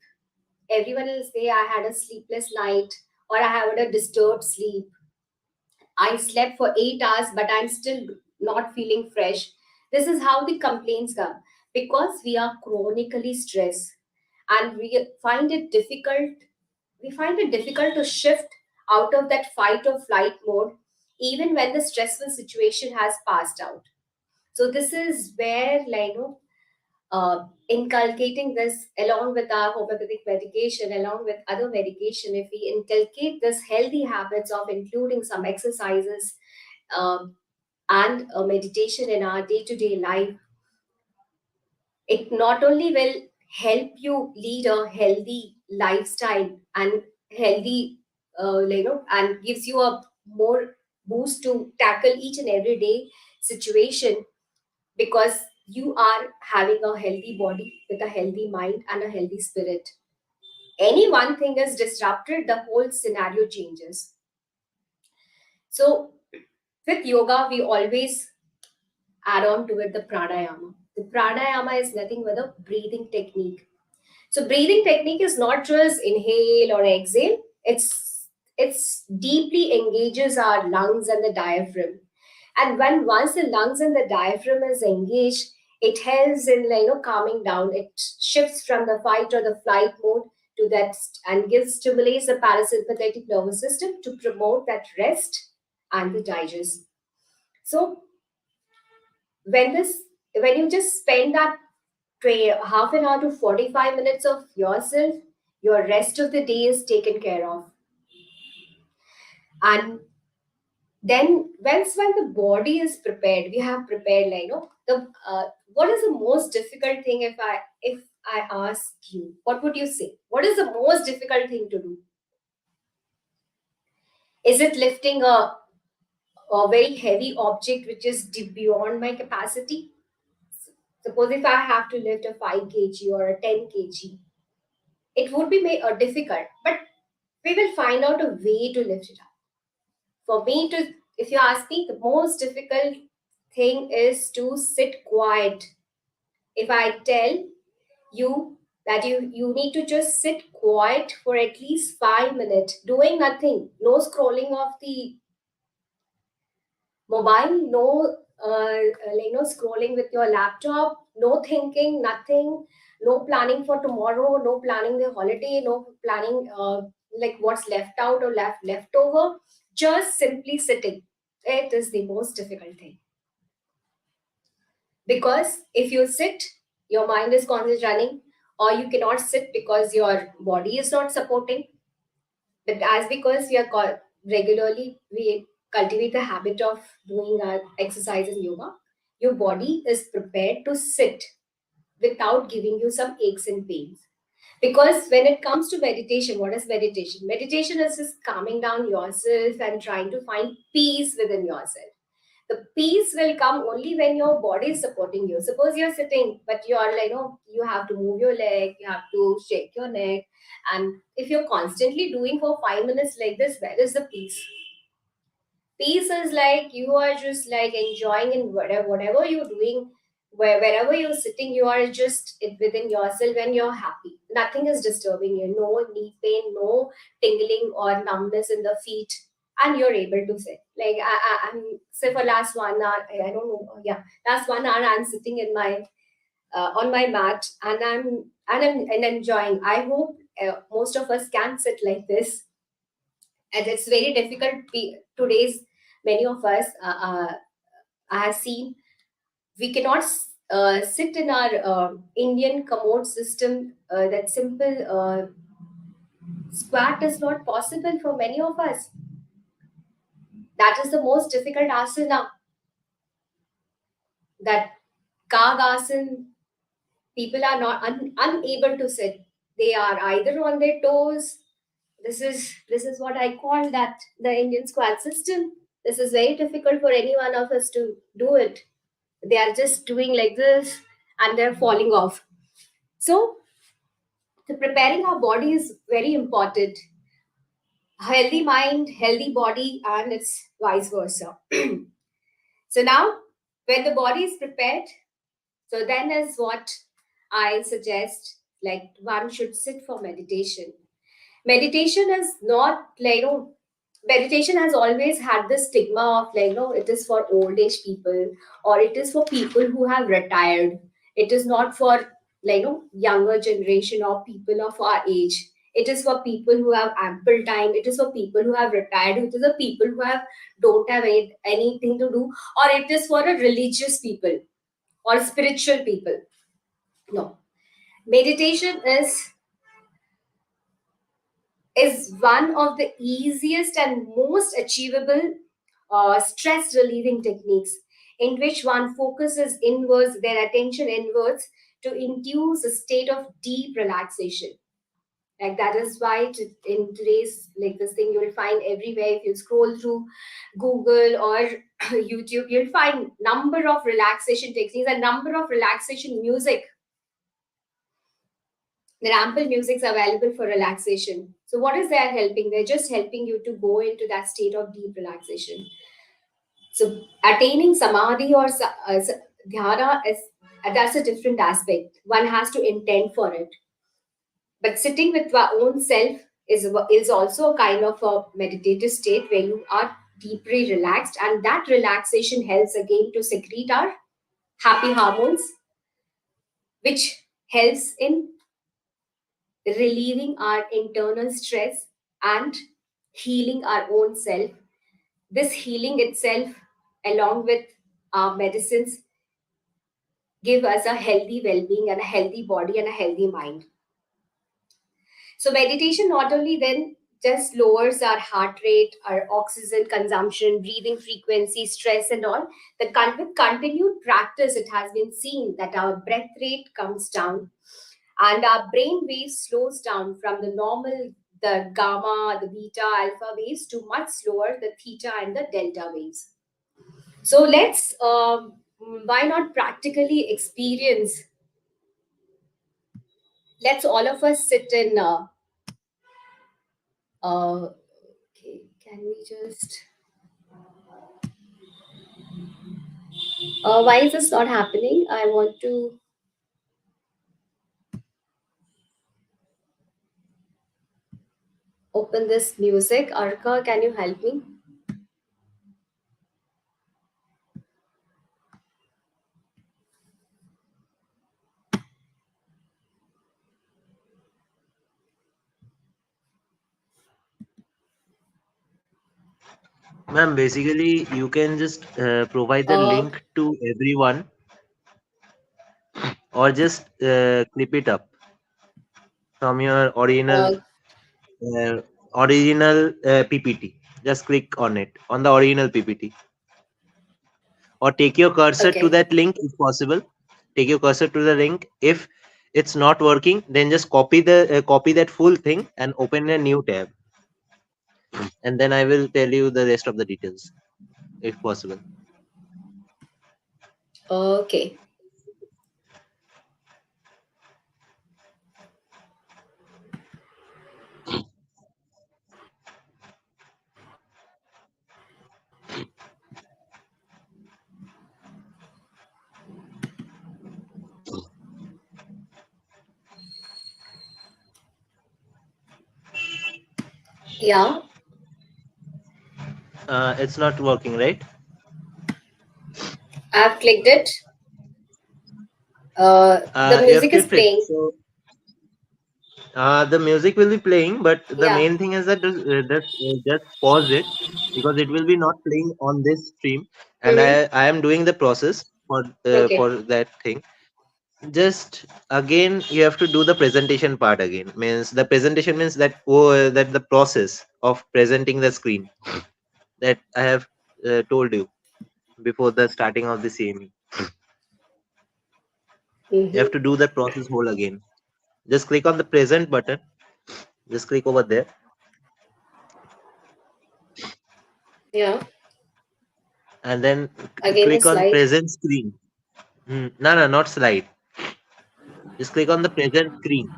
Everyone will say, I had a sleepless night, or I had a disturbed sleep. I slept for 8 hours, but I'm still not feeling fresh. This is how the complaints come, because we are chronically stressed and we find it difficult. We find it difficult to shift out of that fight or flight mode, even when the stressful situation has passed out. So this is where, inculcating this along with our homeopathic medication, along with other medication, if we inculcate this healthy habits of including some exercises and meditation in our day-to-day life, it not only will help you lead a healthy lifestyle and healthy, and gives you a more boost to tackle each and every day situation, because you are having a healthy body with a healthy mind and a healthy spirit. Any one thing is disrupted, the whole scenario changes. So with yoga, we always add on to it the pranayama. The pranayama is nothing but a breathing technique. So breathing technique is not just inhale or exhale. It's deeply engages our lungs and the diaphragm. And when once the lungs and the diaphragm is engaged, it helps in calming down. It shifts from the fight or the flight mode to that and stimulates the parasympathetic nervous system to promote that rest and the digest. So when you just spend that half an hour to 45 minutes of yourself, your rest of the day is taken care of. And then when the body is prepared, we have prepared, like, what is the most difficult thing? If I ask you, what would you say? What is the most difficult thing to do? Is it lifting a very heavy object which is beyond my capacity? Suppose if I have to lift a 5 kg or a 10 kg, it would be difficult, but we will find out a way to lift it up. For me to, if you ask me, the most difficult thing is to sit quiet. If I tell you that you need to just sit quiet for at least 5 minutes, doing nothing, no scrolling of the mobile, no scrolling with your laptop, no thinking, nothing, no planning for tomorrow, no planning the holiday, no planning like what's left out or left over, just simply sitting. It is the most difficult thing, because if you sit, your mind is constantly running, or you cannot sit because your body is not supporting. But as because we are regularly, we cultivate the habit of doing our exercise and yoga, your body is prepared to sit without giving you some aches and pains. Because when it comes to meditation, what is meditation? Meditation is just calming down yourself and trying to find peace within yourself. The peace will come only when your body is supporting you. Suppose you're sitting, but you're like, you have to move your leg, you have to shake your neck. And if you're constantly doing for 5 minutes like this, where is the peace? Peace is like you are just like enjoying in whatever you're doing, wherever you're sitting, you are just within yourself and you're happy. Nothing is disturbing you, no knee pain, no tingling or numbness in the feet, and you're able to sit. Like I'm say for last 1 hour, I don't know, yeah, last 1 hour I'm sitting in my on my mat, and I'm enjoying. I hope most of us can sit like this, and it's very difficult. Today's many of us, I have seen, we cannot sit in our Indian commode system. That simple squat is not possible for many of us. That is the most difficult asana. That Kag asana, people are not unable to sit. They are either on their toes. This is what I call that the Indian squat system. This is very difficult for any one of us to do it. They are just doing like this and they're falling off. So preparing our body is very important. Healthy mind, healthy body, and it's vice versa. So now, when the body is prepared, so then is what I suggest, like one should sit for meditation. Meditation is not like, meditation has always had this stigma of like, it is for old age people, or it is for people who have retired. It is not for like, younger generation or people of our age. It is for people who have ample time. It is for people who have retired. It is for people who don't have anything to do, or it is for a religious people or spiritual people. No, meditation is one of the easiest and most achievable stress relieving techniques, in which one focuses inwards, their attention inwards, to induce a state of deep relaxation. Like that is why in today's, like this thing, you'll find everywhere. If you scroll through Google or YouTube, you'll find number of relaxation techniques and number of relaxation music. There are ample musics available for relaxation. So what is that helping? They're just helping you to go into that state of deep relaxation. So attaining samadhi or dhyana is, that's a different aspect. One has to intend for it. But sitting with our own self is also a kind of a meditative state where you are deeply relaxed, and that relaxation helps again to secrete our happy hormones, which helps in relieving our internal stress and healing our own self. This healing itself, along with our medicines, give us a healthy well-being and a healthy body and a healthy mind. So meditation not only then just lowers our heart rate, our oxygen consumption, breathing frequency, stress, and all. With continued practice, it has been seen that our breath rate comes down and our brain waves slows down from the normal, the gamma, the beta, alpha waves to much slower, the theta and the delta waves. So let's, why not practically experience? Let's all of us sit in. Okay, can we just? Why is this not happening? I want to open this music. Arka, can you help me? Ma'am, basically, you can just provide the link to everyone or just clip it up from your original PPT. Just click on it on the original PPT, or take your cursor to Okay. that link if possible. Take your cursor to the link. If it's not working, then just copy that full thing and open a new tab, and then I will tell you the rest of the details if possible. Okay. Yeah. It's not working, right? I've clicked it. The You have music is clicked it. playing. So the music will be playing, but the Yeah. main thing is that just pause it, because it will be not playing on this stream, and Mm-hmm. I am doing the process for Okay. that thing. Just again, you have to do the presentation part again. Means the presentation means that that the process of presenting the screen that I have told you before the starting of the CME. You have Mm-hmm. to do that process whole again. Just click on the present button. Just click over there, Yeah. and then Again, the click on slide. present screen. No, no, not slide. Just click on the present screen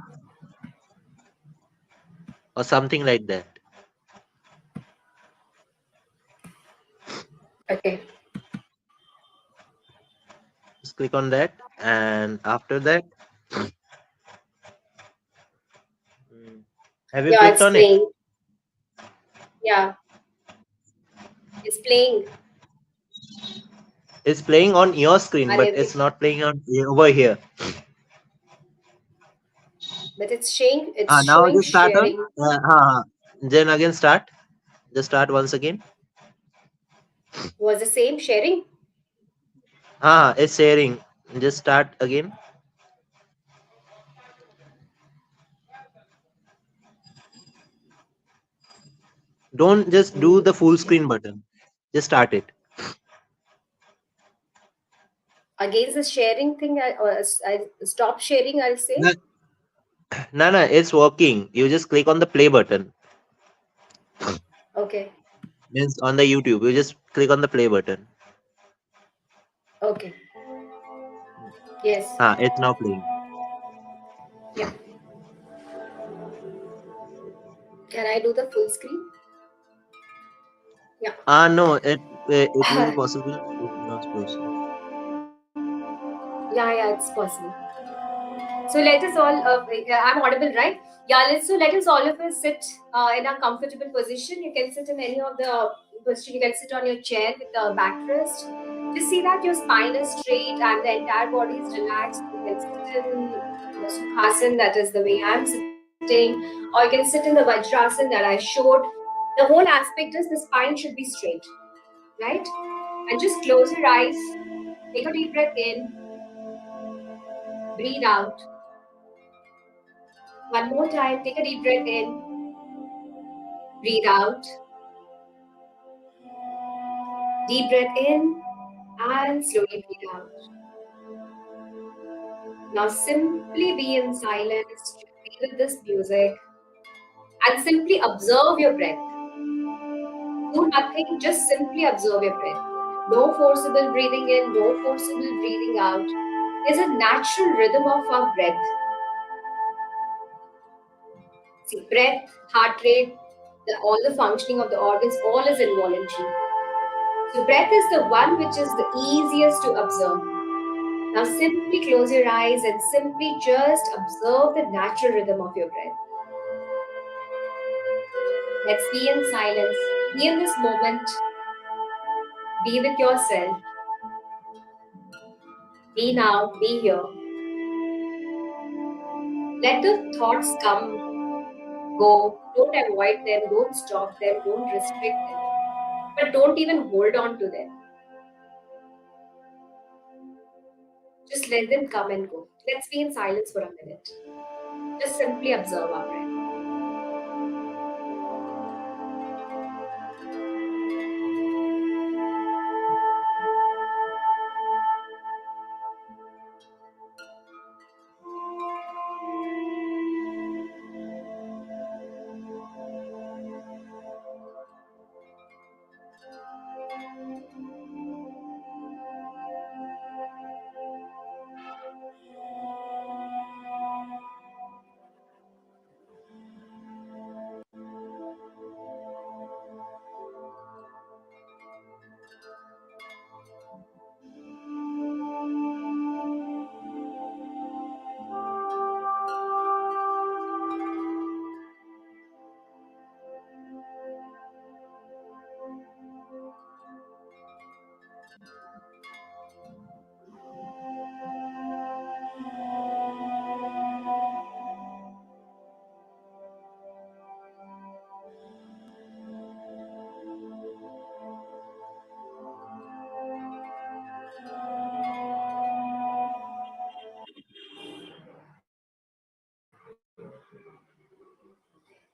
or something like that. Okay. Just click on that, and after that, have you Yeah, clicked it's on it? playing. Yeah, it's playing. It's playing on your screen, but Arey, it's not playing on over here. but it's showing. It's Now showing just start on. sharing. Then again start. Just start once again. Was the same sharing? It's sharing. Just start again. Don't just do the full Okay. screen button. Just start it. Against the sharing thing, I stop sharing. I'll say. No, no, it's working. You just click on the play button. Okay. Means on the YouTube, you just click on the play button. Okay. Yes. It's now playing. Yeah. Can I do the full screen? Yeah. No, it will be possible. If not possible. Yeah, it's possible. So let us all, I'm audible, right? Yeah, let us all of us sit in a comfortable position. You can sit in any of the position. You can sit on your chair with the backrest. Just see that your spine is straight and the entire body is relaxed. You can sit in the Sukhasan, that is the way I'm sitting, or you can sit in the Vajrasan that I showed. The whole aspect is the spine should be straight, right? And just close your eyes, take a deep breath in, breathe out. One more time, take a deep breath in, Breathe out. Deep breath in and slowly breathe out. Now simply be in silence, be with this music, and simply observe your breath. Do nothing, just simply observe your breath. No forcible breathing in, no forcible breathing out. There's a natural rhythm of our breath. See, breath, heart rate, all the functioning of the organs, all is involuntary. So breath is the one which is the easiest to observe. Now simply close your eyes and simply just observe the natural rhythm of your breath. Let's be in silence. Be in this moment. Be with yourself. Be now, be here. Let the thoughts come, go. Don't avoid them, don't stop them, don't restrict them. But don't even hold on to them. Just let them come and go. Let's be in silence for a minute. Just simply observe our breath.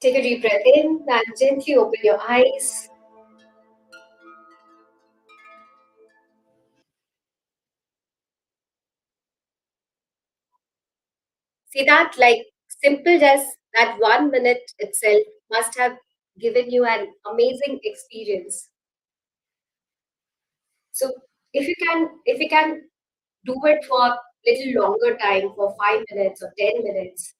Take a deep breath in and gently open your eyes. See that, like, simple as that 1 minute itself must have given you an amazing experience. So if you can do it for a little longer time, for 5 minutes or 10 minutes.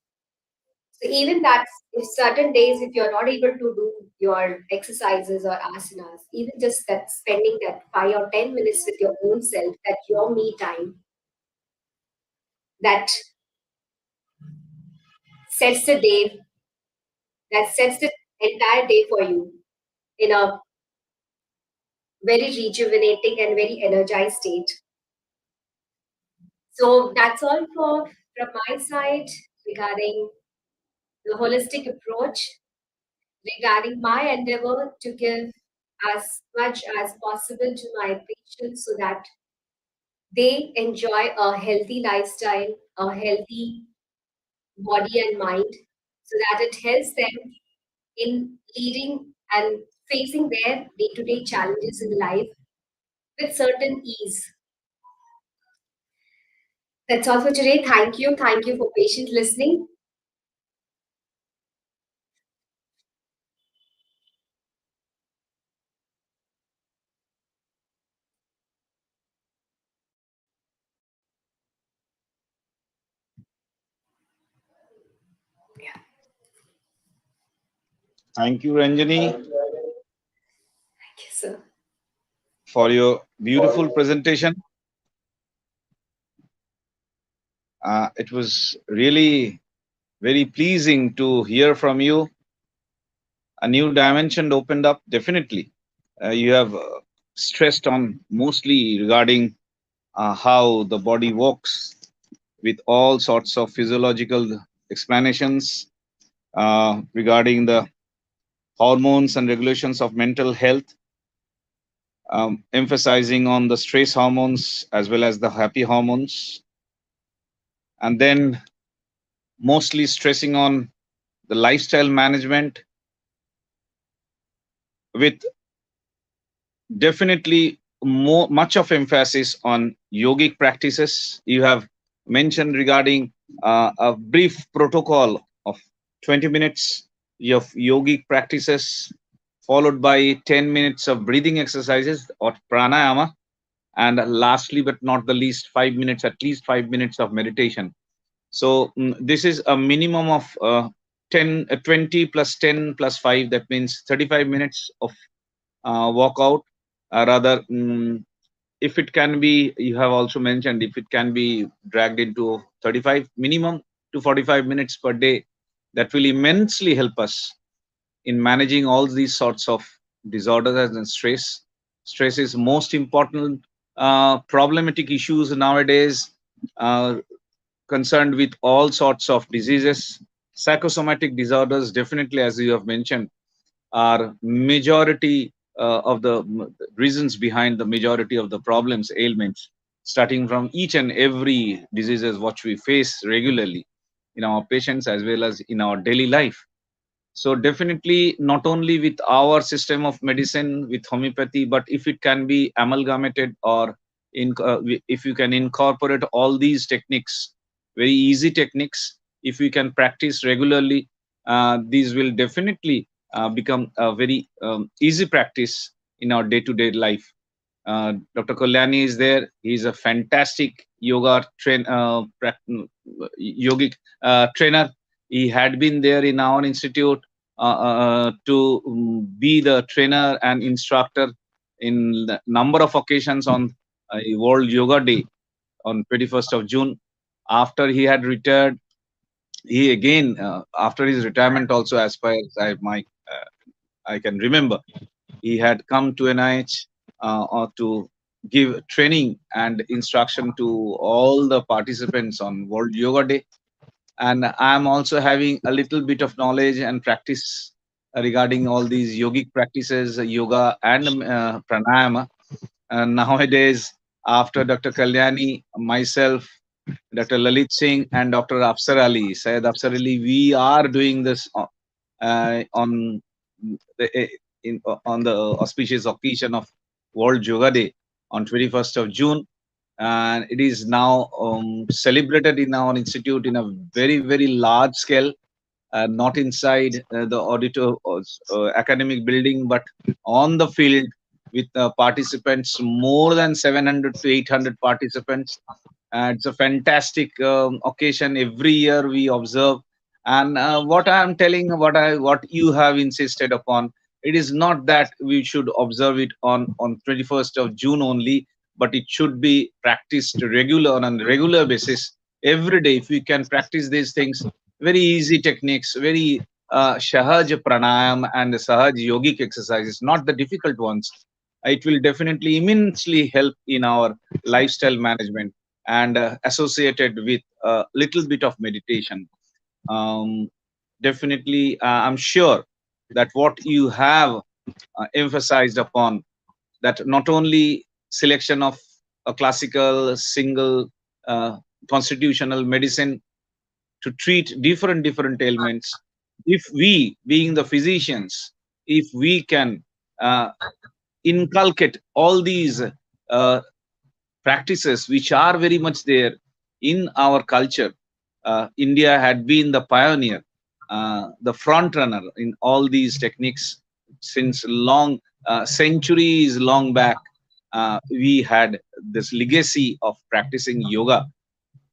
So even that, if certain days if you're not able to do your exercises or asanas, even just that spending that 5 or 10 minutes with your own self, that your me time, that sets the day, that sets the entire day for you in a very rejuvenating and very energized state. So that's all from my side regarding the holistic approach, regarding my endeavor to give as much as possible to my patients so that they enjoy a healthy lifestyle, a healthy body and mind, so that it helps them in leading and facing their day-to-day challenges in life with certain ease. That's all for today. Thank you. Thank you for patient listening. Thank you, Ranjani, Thank you, sir. for your beautiful presentation. It was really very pleasing to hear from you. A new dimension opened up, definitely. You have stressed on mostly regarding how the body works with all sorts of physiological explanations regarding the hormones and regulations of mental health, emphasizing on the stress hormones as well as the happy hormones, and then mostly stressing on the lifestyle management with definitely much of emphasis on yogic practices. You have mentioned regarding a brief protocol of 20 minutes of yogic practices, followed by 10 minutes of breathing exercises or pranayama, and lastly but not the least, 5 minutes, at least 5 minutes of meditation. So this is a minimum of 20 plus 10 plus 5, that means 35 minutes of walkout. Rather, if it can be, you have also mentioned, if it can be dragged into 35 minimum to 45 minutes per day, that will immensely help us in managing all these sorts of disorders and stress. Stress is most important problematic issues nowadays, uh, concerned with all sorts of diseases. Psychosomatic disorders, definitely, as you have mentioned, are majority of the reasons behind the majority of the problems, ailments, starting from each and every diseases what we face regularly in our patients as well as in our daily life. So definitely not only with our system of medicine with homeopathy, but if it can be amalgamated or if you can incorporate all these techniques, very easy techniques, if we can practice regularly, these will definitely become a very easy practice in our day-to-day life. Dr. Kalyani is there. He's a fantastic yogic trainer. He had been there in our institute to be the trainer and instructor in the number of occasions on World Yoga Day on 21st of June. After he had retired, he again, after his retirement also, as far as I can remember, he had come to NIH to give training and instruction to all the participants on World Yoga Day. And I'm also having a little bit of knowledge and practice regarding all these yogic practices, yoga and pranayama. And nowadays, after Dr. Kalyani, myself, Dr. Lalit Singh, and Dr. Afsar Ali, Syed Afsar Ali, we are doing this on the on the auspicious occasion of World Yoga Day on 21st of June, and it is now celebrated in our institute in a very large scale, not inside the auditor academic building, but on the field with participants, more than 700 to 800 participants. It's a fantastic occasion. Every year we observe, and what I am telling, what you have insisted upon, it is not that we should observe it on 21st of June only, but it should be practiced on a regular basis every day. If we can practice these things, very easy techniques, very Sahaj pranayam and Sahaj yogic exercises, not the difficult ones. It will definitely immensely help in our lifestyle management and associated with a little bit of meditation. Um, Definitely, I'm sure that what you have emphasized upon, that not only selection of a classical single constitutional medicine to treat different ailments, if we, being the physicians, if we can uh, inculcate all these practices which are very much there in our culture. India had been the pioneer, the front runner in all these techniques since long centuries long back. We had this legacy of practicing yoga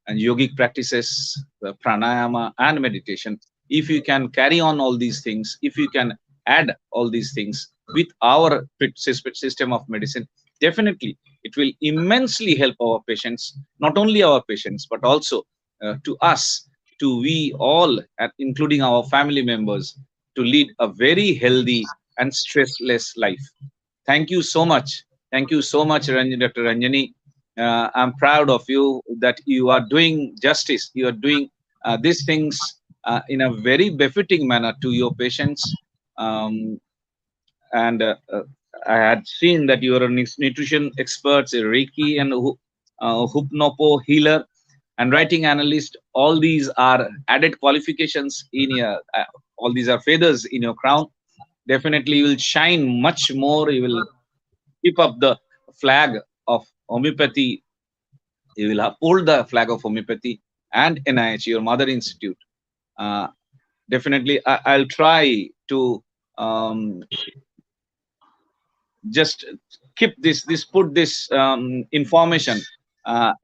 and yogic practices, pranayama and meditation. If you can carry on all these things, if you can add all these things with our system of medicine, definitely it will immensely help our patients, not only our patients, but also to us, to we all, including our family members, to lead a very healthy and stressless life. Thank you so much. Thank you so much, Dr. Ranjani. I'm proud of you that you are doing justice. You are doing these things in a very befitting manner to your patients. Um, and I had seen that you are a nutrition expert, a Reiki and Hupnopo healer and writing analyst. All these are added qualifications in your, all these are feathers in your crown. definitely you will shine much more. You will keep up the flag of homeopathy. You will uphold the flag of homeopathy and NIH, your mother institute. Definitely, I'll try to just keep put this information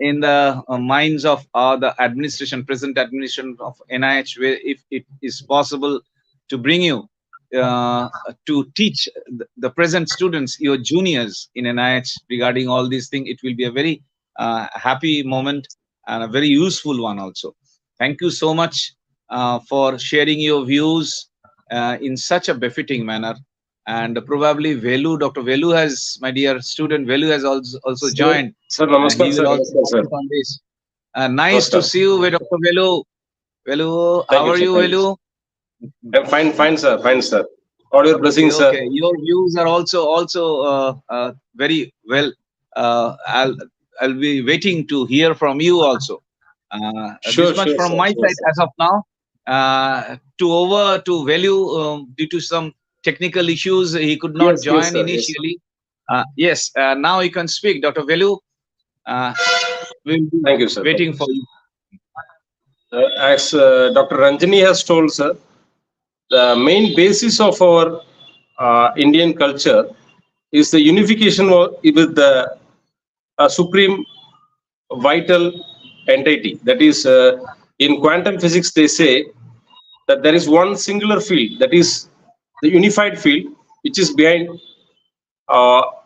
in the minds of the present administration of NIH, where if it is possible to bring you to teach the present students, your juniors in NIH, regarding all these things, it will be a very happy moment and a very useful one also. Thank you so much for sharing your views in such a befitting manner. And probably Velu, Dr. Velu has, my dear student, Velu has also joined. Sir, And he namaskar, will sir. also Namaskar, sir. comment on this. Nice to Namaskar. see you, Dr. Velu. Velu, Thank how you, are sir. you, Thank you, Velu? sir. I'm fine, sir. Fine, sir. All your blessings, sir. Okay, your views are also very well. I'll be waiting to hear from you also. Sure, This much sure, from sir. my Sure, side sir. as of now. To Velu, due to some technical issues, he could not Yes, yes, join sir. Yes, sir. initially. Yes, now you can speak, Dr. Velu. We'll be Thank you, sir. Thank waiting you, for sir. you. As Dr. Ranjani has told, sir, the main basis of our Indian culture is the unification with the supreme vital entity. That is, in quantum physics, they say that there is one singular field, that is the unified field, which is behind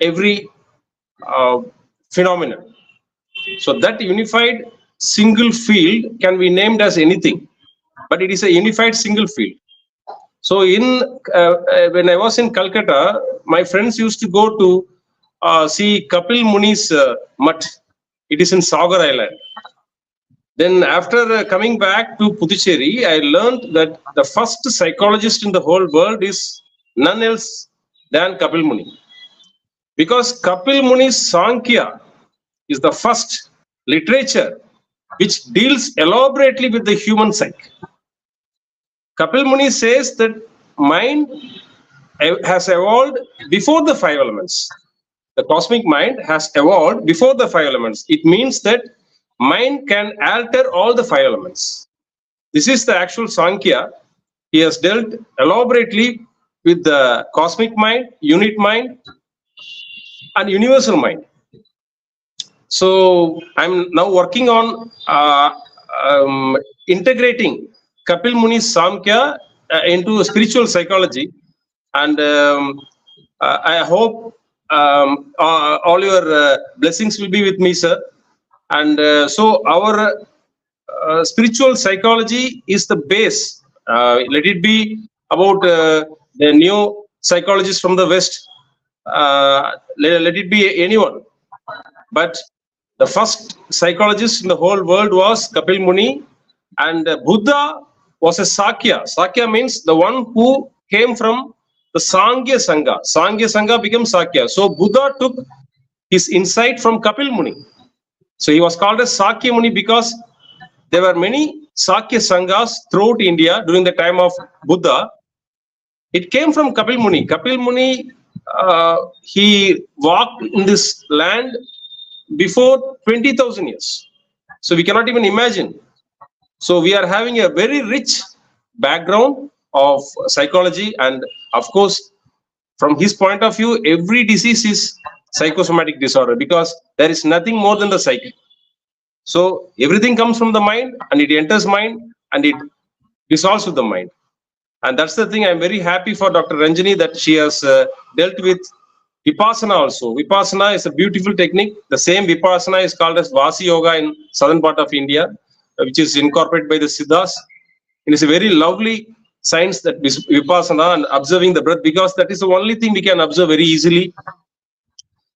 every phenomenon. So that unified single field can be named as anything, but it is a unified single field. So when I was in Calcutta, my friends used to go to see Kapil Muni's mutt. It is in Sagar Island. Then after coming back to Puducherry, I learned that the first psychologist in the whole world is none else than Kapil Muni. Because Kapil Muni's Sankhya is the first literature which deals elaborately with the human psyche. Kapil Muni says that mind has evolved before the five elements. The cosmic mind has evolved before the five elements. It means that mind can alter all the five elements. This is the actual Sankhya. He has dealt elaborately with the cosmic mind, unit mind, and universal mind. So I'm now working on integrating Kapil Muni's Samkhya into spiritual psychology, and I hope all your blessings will be with me, sir. And so our spiritual psychology is the base. Let it be about the new psychologists from the West. Let it be anyone. But the first psychologist in the whole world was Kapil Muni, and Buddha was a Sakya. Sakya means the one who came from the Sanghya Sangha. Sanghya Sangha became Sakya. So Buddha took his insight from Kapil Muni. So he was called as Sakya Muni because there were many Sakya Sanghas throughout India during the time of Buddha. It came from Kapil Muni. Kapil Muni, he walked in this land before 20,000 years. So we cannot even imagine. So we are having a very rich background of psychology, and of course, from his point of view, every disease is psychosomatic disorder because there is nothing more than the psyche. So everything comes from the mind, and it enters mind, and it dissolves with the mind. And that's the thing. I'm very happy for Dr. Ranjani that she has dealt with Vipassana also. Vipassana is a beautiful technique. The same Vipassana is called as Vasi Yoga in southern part of India, which is incorporated by the Siddhas. It is a very lovely science, that Vipassana and observing the breath, because that is the only thing we can observe very easily.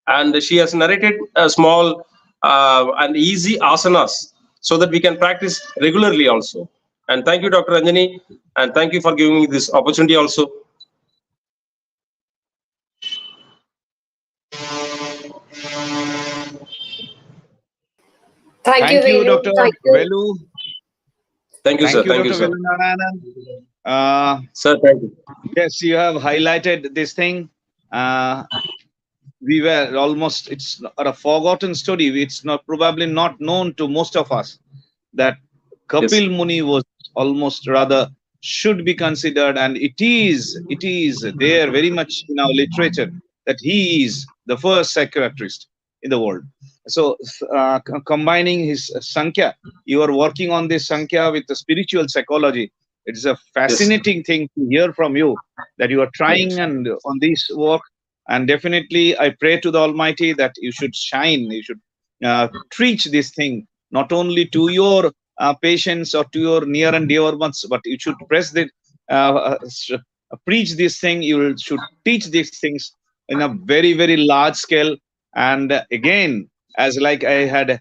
And she has narrated a small and easy asanas so that we can practice regularly also. And thank you, Dr. Ranjani, and thank you for giving me this opportunity also. Thank you, Thank you, Velu. Dr. Thank you. Velu. Thank you, sir. Thank you, Thank you, Dr. sir. Velu Narayanan. Sir, thank you. Yes, you have highlighted this thing. Uh, we were almost, it's a forgotten story. It's not probably not known to most of us that Yes. Kapil Muni was almost rather should be considered, and it is there very much in our literature that he is the first psychiatrist in the world. So, combining his Sankhya, you are working on this Sankhya with the spiritual psychology. It's a Yes. fascinating thing to hear from you that you are trying and on this work. And definitely, I pray to the Almighty that you should shine, you should preach this thing not only to your patients or to your near and dear ones, but you should preach this thing. You should teach these things in a very, very large scale. And again, as like I had,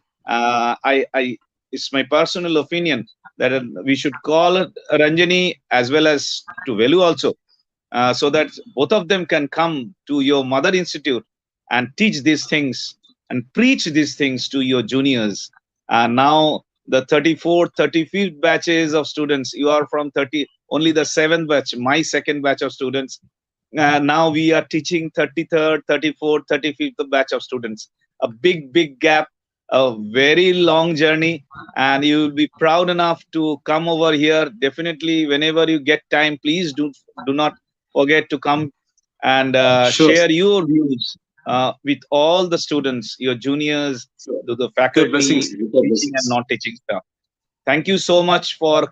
it's my personal opinion that we should call Ranjani as well as to Velu also, so that both of them can come to your mother institute and teach these things and preach these things to your juniors. Now the 34th, 35th batches of students, you are from 30, only the 7th batch, my second batch of students. Now we are teaching 33rd, 34th, 35th batch of students. A big, big gap, a very long journey, and you will be proud enough to come over here. Definitely, whenever you get time, please do not forget to come and Sure. share your views with all the students, your juniors, the Your blessings. faculty, Your teaching and blessings. non-teaching staff. Thank you so much for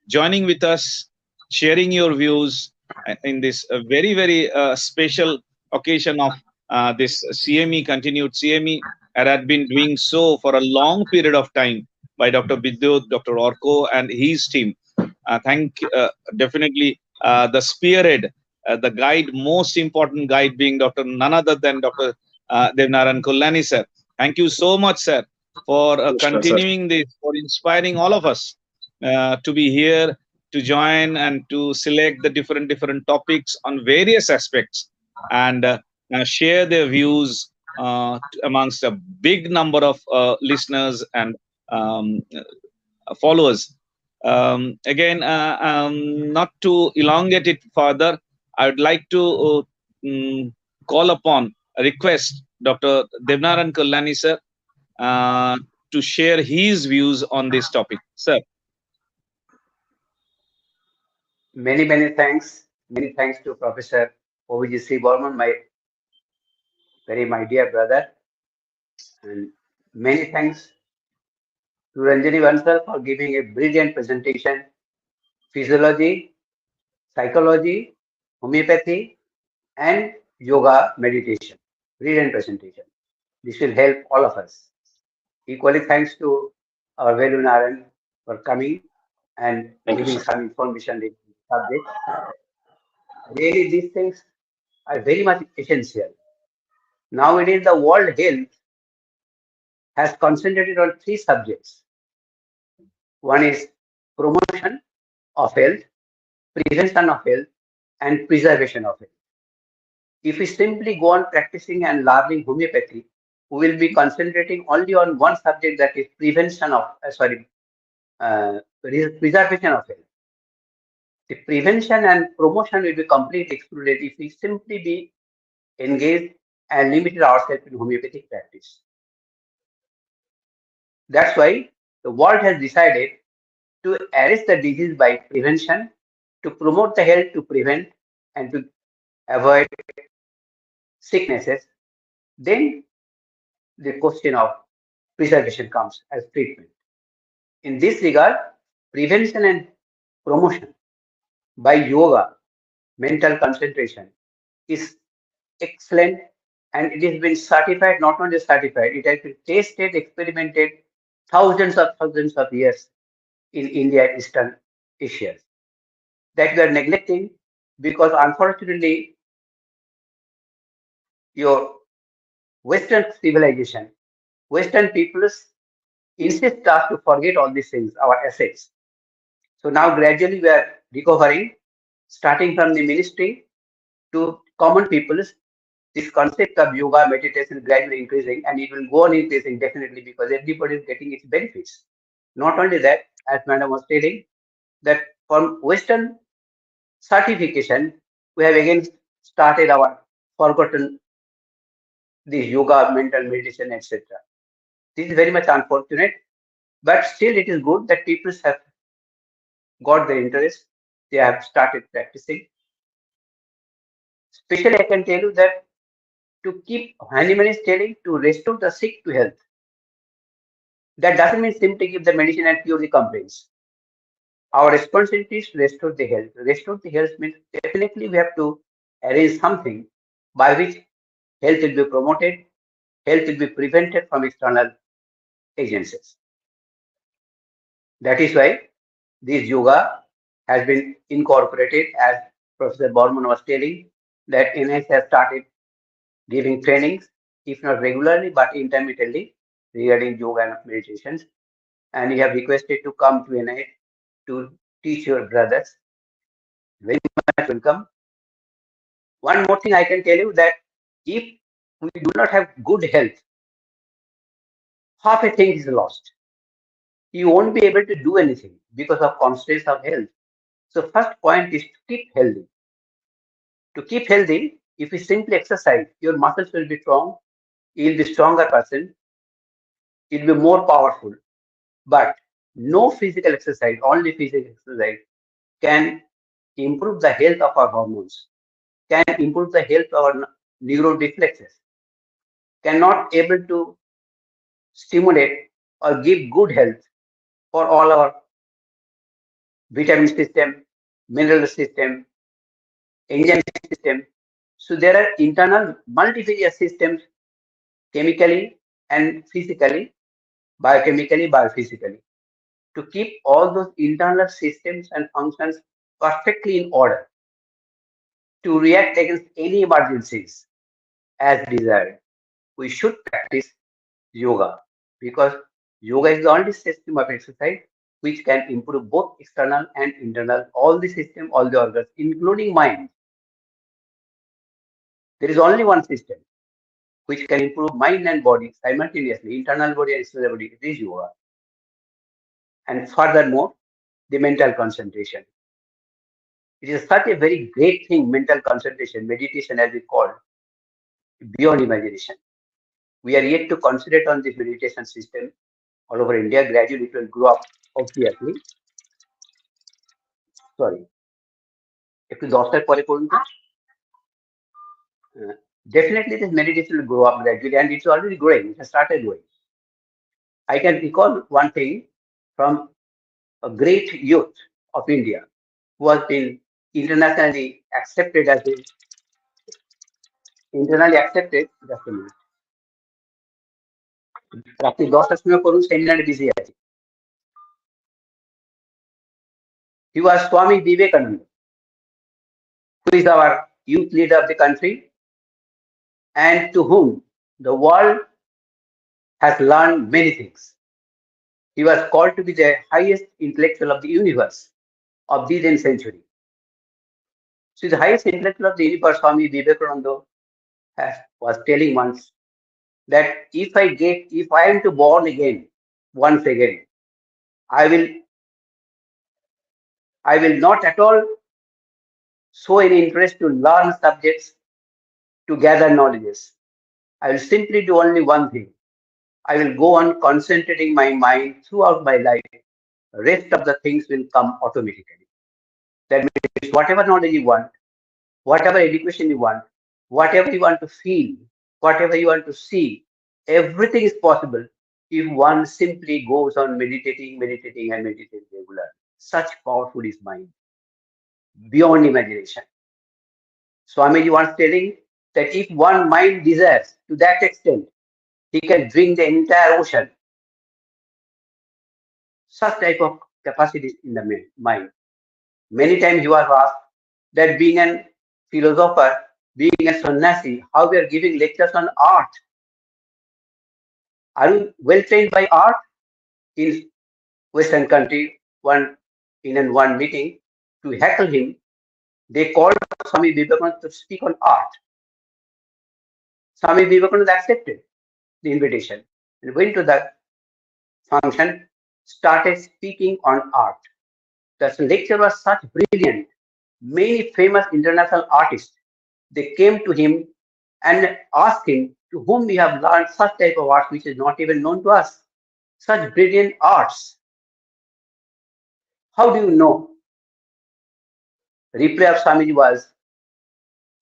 joining with us, sharing your views in this very, very special occasion of this CME, continued CME, and had been doing so for a long period of time by Dr. Bidyut, Dr. Orko, and his team. Definitely the spearhead, the guide, most important guide being Dr. none other than Dr. Narayan Kalyani, sir. Thank you so much, sir, for Namaskar, sir. continuing this, for inspiring all of us to be here, to join and to select the different topics on various aspects, and share their views amongst a big number of listeners and um, followers. Not to elongate it further, I would like to call upon, request Dr. Devnaran Kalyani, sir, uh, to share his views on this topic. Sir. Many, many thanks. Many thanks to Professor Avijit Burman, my dear brother. And many thanks to Ranjani Bansal for giving a brilliant presentation. Physiology, psychology, homeopathy, and yoga meditation. Brilliant presentation. This will help all of us. Equally thanks to our Velu Narayan for coming and Thank you, giving sir. some information on the subject. Really, these things are very much essential. Nowadays, the World Health has concentrated on three subjects. One is promotion of health, prevention of health, and preservation of health. If we simply go on practicing and learning homeopathy, we will be concentrating only on one subject, that is prevention of, preservation of health. The prevention and promotion will be completely excluded if we simply be engaged and limited ourselves in homeopathic practice. That's why the world has decided to arrest the disease by prevention, to promote the health, to prevent, and to avoid sicknesses. Then the question of preservation comes as treatment. In this regard, prevention and promotion by yoga, mental concentration, is excellent, and it has been certified, not only certified, it has been tested, experimented thousands of years in India and Eastern Asia. That we are neglecting because unfortunately your Western civilization, Western peoples insist us to forget all these things, our assets. So now gradually we are recovering, starting from the ministry to common peoples. This concept of yoga meditation is gradually increasing, and it will go on increasing definitely because everybody is getting its benefits. Not only that, as Madam was stating, that from Western certification, we have again started our forgotten this yoga, mental meditation, etc. This is very much unfortunate, but still it is good that people have got the interest. They have started practicing. Especially, I can tell you that to keep Hahnemann is telling to restore the sick to health. That doesn't mean simply give the medicine and cure the complaints. Our responsibility is to restore the health. Restore the health means definitely we have to arrange something by which health will be promoted, health will be prevented from external agencies. That is why this yoga has been incorporated, as Professor Burman was telling, that NIS has started giving trainings, if not regularly, but intermittently regarding yoga and meditations. And you have requested to come to NIS to teach your brothers. Very much welcome. One more thing I can tell you that if we do not have good health, half a thing is lost. You won't be able to do anything because of constraints of health. So first point is to keep healthy. To keep healthy, if you simply exercise, your muscles will be strong, you'll be a stronger person, you'll be more powerful. But no physical exercise, only physical exercise can improve the health of our hormones, can improve the health of our neuroreflexes, cannot able to stimulate or give good health for all our vitamin system, mineral system, enzyme system. So there are internal multivariate systems, chemically and physically, biochemically, biophysically, to keep all those internal systems and functions perfectly in order to react against any emergencies as desired. We should practice yoga because yoga is the only system of exercise which can improve both external and internal, all the system, all the organs, including mind. There is only one system which can improve mind and body simultaneously, internal body and external body. It is yoga. And furthermore, the mental concentration. It is such a very great thing, mental concentration, meditation as we call it, beyond imagination. We are yet to concentrate on this meditation system all over India. Gradually it will grow up, obviously. Sorry. একটু 10টার পরে পড়ুন তো। Definitely this meditation will grow up gradually and it's already growing. It has started growing. I can recall one thing from a great youth of India who has been internationally accepted as a internally accepted. Just a minute. রাত্রি 10টার সময় করুন, সেমিনারে busy আছে। He was Swami Vivekananda, who is our youth leader of the country and to whom the world has learned many things. He was called to be the highest intellectual of the universe of the then century. So the highest intellectual of the universe, Swami Vivekananda, was telling once that if I am to born again, once again, I will not at all show any interest to learn subjects, to gather knowledges. I will simply do only one thing. I will go on concentrating my mind throughout my life. The rest of the things will come automatically. That means whatever knowledge you want, whatever education you want, whatever you want to feel, whatever you want to see, everything is possible if one simply goes on meditating regularly. Such powerful is mind, beyond imagination. Swamiji once telling that if one mind desires to that extent, he can drink the entire ocean. Such type of capacities in the mind. Many times you are asked that being a philosopher, being a sannyasi, how we are giving lectures on art. Are you well trained by art? In Western country, one meeting, to heckle him, they called Swami Vivekananda to speak on art. Swami Vivekananda accepted the invitation and went to the function, started speaking on art. The lecture was such brilliant many famous international artists, they came to him and asked him, to whom we have learned such type of art which is not even known to us, such brilliant arts. How do you know? Reply of Swamiji was,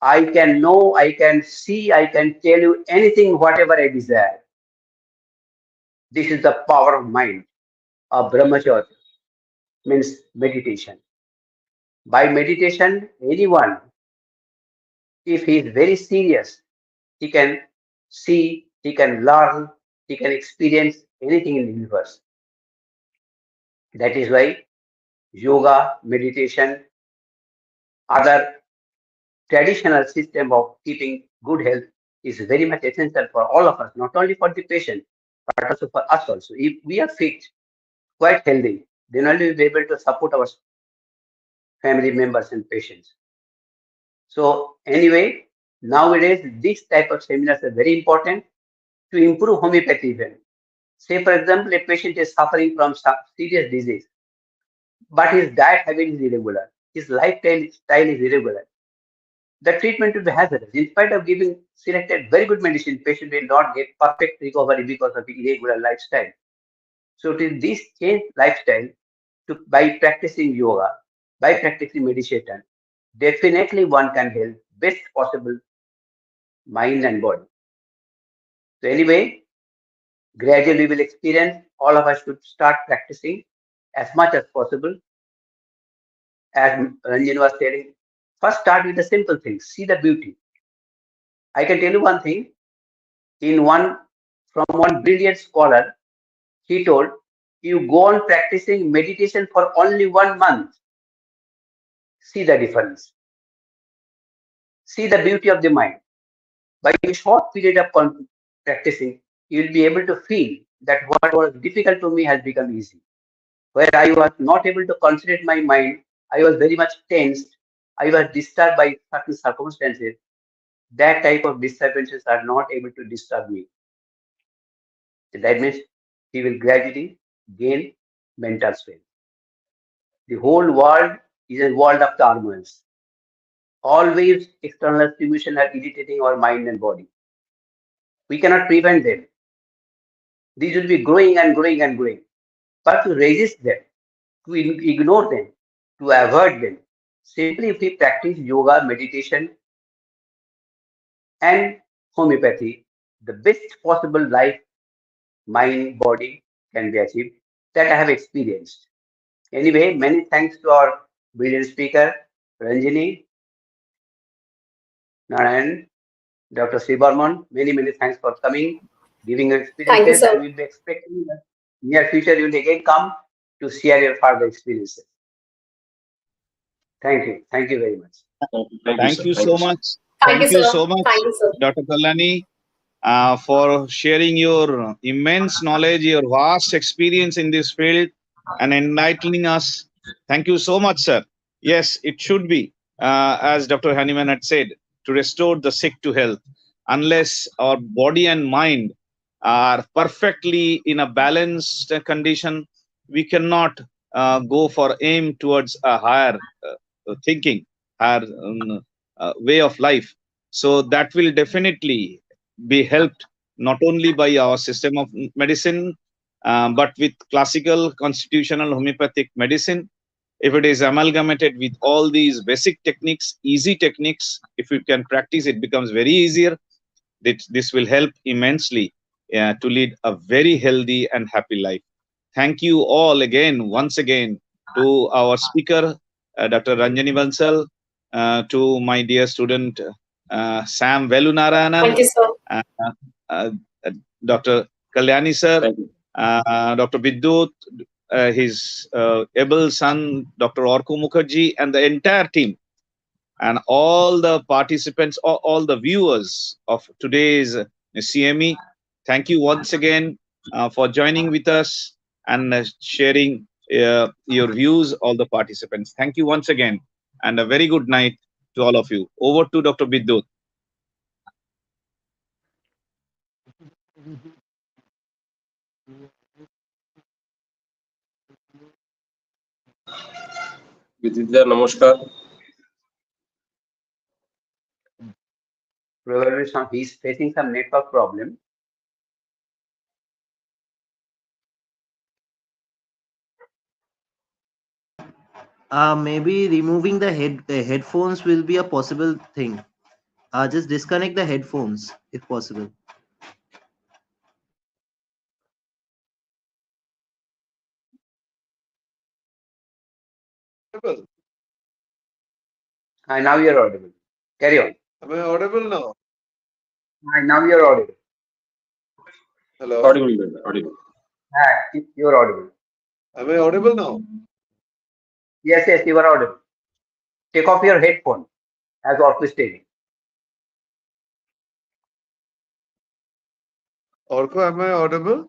I can know, I can see, I can tell you anything, whatever I desire. This is the power of mind, of brahmacharya, means meditation. By meditation, anyone, if he is very serious, he can see, he can learn, he can experience anything in the universe. That is why yoga, meditation, other traditional system of keeping good health is very much essential for all of us, not only for the patient, but also for us also. If we are fit, quite healthy, then only we will be able to support our family members and patients. So anyway, nowadays, this type of seminars are very important to improve homeopathy even. Say, for example, a patient is suffering from some serious disease, but his diet habit is irregular. His lifestyle is irregular. The treatment will be hazardous. In spite of giving selected very good medicine, patient will not get perfect recovery because of irregular lifestyle. So it is this changed lifestyle by practicing yoga, by practicing meditation, definitely one can help best possible mind and body. So anyway, gradually we will experience, all of us should start practicing as much as possible. As Ranjani was telling, first start with the simple things, see the beauty. I can tell you one thing, from one brilliant scholar, he told, you go on practicing meditation for only 1 month. See the difference. See the beauty of the mind. By a short period of practicing, you will be able to feel that what was difficult to me has become easy. Where I was not able to concentrate my mind, I was very much tensed, I was disturbed by certain circumstances. That type of disturbances are not able to disturb me. So that means he will gradually gain mental strength. The whole world is a world of turmoils. Always external stimulation are irritating our mind and body. We cannot prevent them. These will be growing and growing and growing. But to resist them, to ignore them, to avoid them, simply if we practice yoga, meditation, and homeopathy, the best possible life, mind, body can be achieved. That I have experienced. Anyway, many thanks to our brilliant speaker, Ranjani, Narayan, Dr. Shee Burman. Many thanks for coming, giving your Thank you, experiences, and sir. we'll be expecting that near future you will again come to share your further experiences. Thank you. Thank you very much. Thank you so much. Thank you, Thank you sir. so much, Thank you, sir. Dr. Kalyani, for sharing your immense knowledge, your vast experience in this field, and enlightening us. Thank you so much, sir. Yes, it should be, as Dr. Hanneman had said, to restore the sick to health. Unless our body and mind are perfectly in a balanced condition, we cannot go for aim towards a higher thinking, higher way of life. So that will definitely be helped not only by our system of medicine, but with classical constitutional homeopathic medicine. If it is amalgamated with all these basic techniques, easy techniques, if you can practice, it becomes very easier. This will help immensely to lead a very healthy and happy life. Thank you all again, once again, to our speaker, Dr. Ranjani Bansal, to my dear student, Sam Velu Narayanan, Thank you, sir. uh, uh, Dr. Kalyani sir, Dr. Bidyut, his able son, Dr. Orku Mukherjee, and the entire team, and all the participants, all the viewers of today's CME. Thank you once again for joining with us and sharing your views, all the participants. Thank you once again, and a very good night to all of you. Over to Dr. Bidyut. Vidya, namaskar. Probably he's facing some network problem. Maybe removing the headphones will be a possible thing. Just disconnect the headphones if possible. Audible? Now you're audible. Carry on. Am I audible now? Now you're audible. Hello? Audible. You're audible. Am I audible now? Yes, you are audible. Take off your headphone as orchestrating. Orko, am I audible?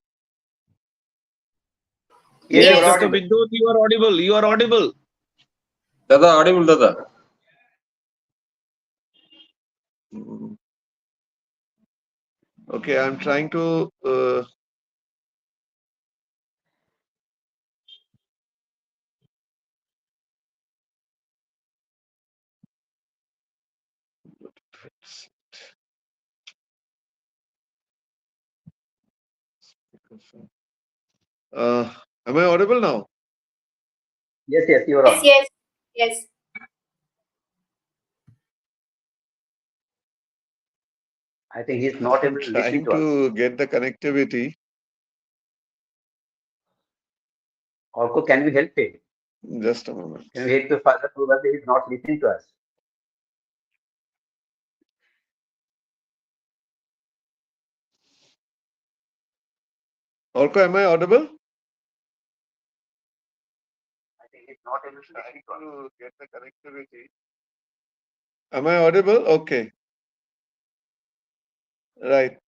Yes, Yes. you're Dr. audible. Bidyut, you are audible. You are audible. Dada, audible, Dada. Okay, I'm trying to am I audible now? Yes, you are Yes, audible. yes, yes. I think he's not I'm able to listen trying to us. to get the connectivity. Orko, can we help him? Just a moment. Can we help you further? Probably he's not listening to us. Orko, am I audible? I think he's not able to listen to us. To get the connectivity. Am I audible? Okay. Right.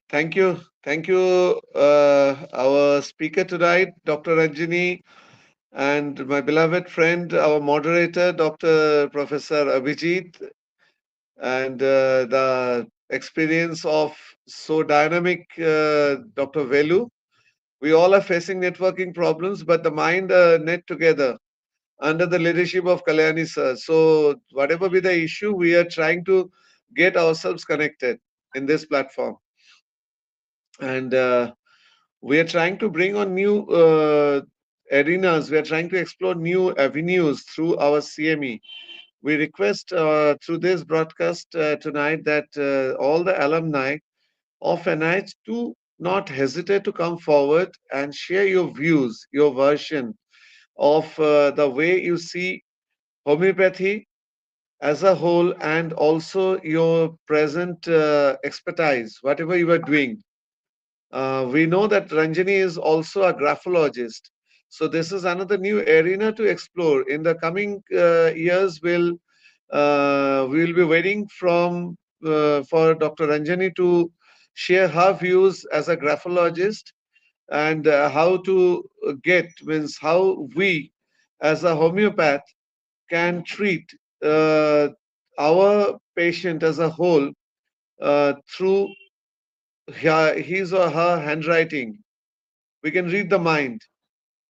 Thank you. Thank you, our speaker tonight, Dr. Ranjani, and my beloved friend, our moderator, Dr. Professor Avijit, and the experience of so dynamic Dr. Velu. We all are facing networking problems, but the mind net together under the leadership of Kalyani sir. So whatever be the issue, we are trying to get ourselves connected in this platform. And we are trying to bring on new arenas. We are trying to explore new avenues through our CME. We request through this broadcast tonight that all the alumni of NIH do not hesitate to come forward and share your views, your version of the way you see homeopathy as a whole, and also your present expertise, whatever you are doing. We know that Ranjani is also a graphologist. So this is another new arena to explore. In the coming years, we will be waiting for Dr. Ranjani to share her views as a graphologist, and how to means how we as a homeopath can treat uh, our patient as a whole through his or her handwriting. We can read the mind.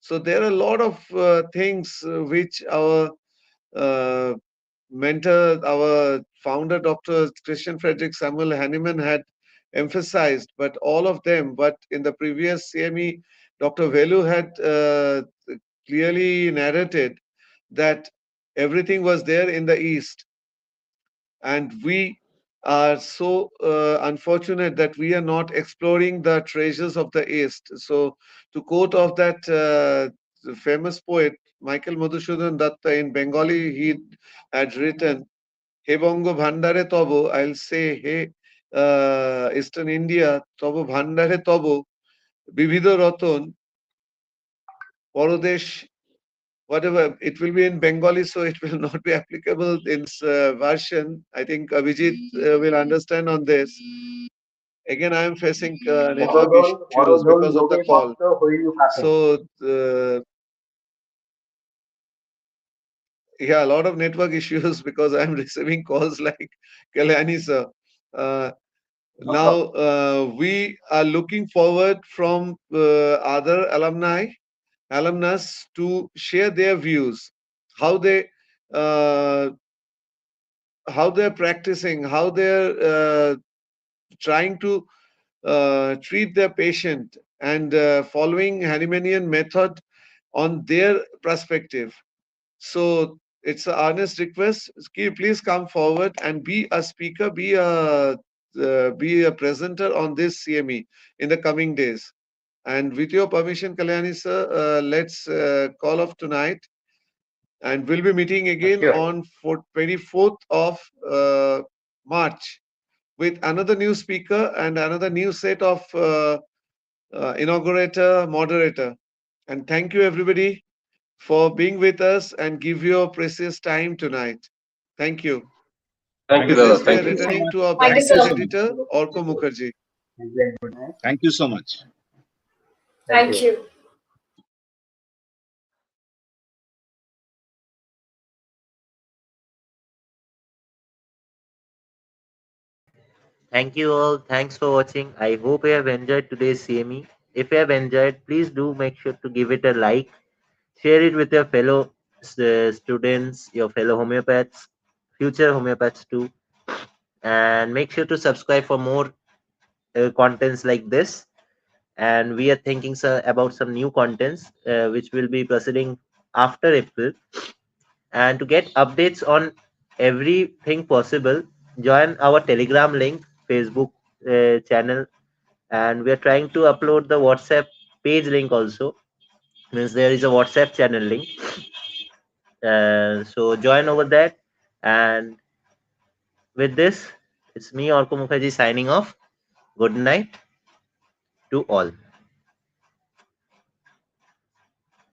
So there are a lot of things which our uh, mentor, our founder, Dr. Christian Frederick Samuel Hahnemann had emphasized, but all of them, but in the previous CME, Dr. Velu had clearly narrated that everything was there in the East, and we are so unfortunate that we are not exploring the treasures of the East. So, to quote of that famous poet Michael Madhusudan Datta in Bengali, he had written, "He Bongo Bhandare Tobo." I'll say, "Hey, Eastern India, Tobo Bhandare Tobo, Bivido Raton, Porodesh." Whatever, it will be in Bengali, so it will not be applicable in version. I think Avijit will understand on this. Again, I am facing network issues because of the call. So, yeah, a lot of network issues because I'm receiving calls like Kalyani sir. Now, we are looking forward from other alumnus to share their views, how they they're practicing, how they're trying to treat their patient, and following Hahnemanian method on their perspective. So it's an earnest request. Please come forward and be a speaker, be a presenter on this CME in the coming days. And with your permission, Kalyani sir, let's call off tonight, and we'll be meeting again Sure. on 24th of March with another new speaker and another new set of inaugurator, moderator. And thank you everybody for being with us and give your precious time tonight. Thank you. Thank you, With Dada. this, we are Thank you. returning to our Thank you, practice sir. editor, Orko Mukherjee. Thank you and good night. Thank you so much. Thank you. Thank you all. Thanks for watching. I hope you have enjoyed today's CME. If you have enjoyed, please do make sure to give it a like, share it with your fellow students, your fellow homeopaths, future homeopaths too, and make sure to subscribe for more contents like this. And we are thinking about some new contents which will be proceeding after April. And to get updates on everything possible, join our Telegram link, Facebook channel, and we are trying to upload the WhatsApp page link also. Means there is a WhatsApp channel link. So join over that. And with this, it's me, Orko Mukherjee, signing off. Good night to all.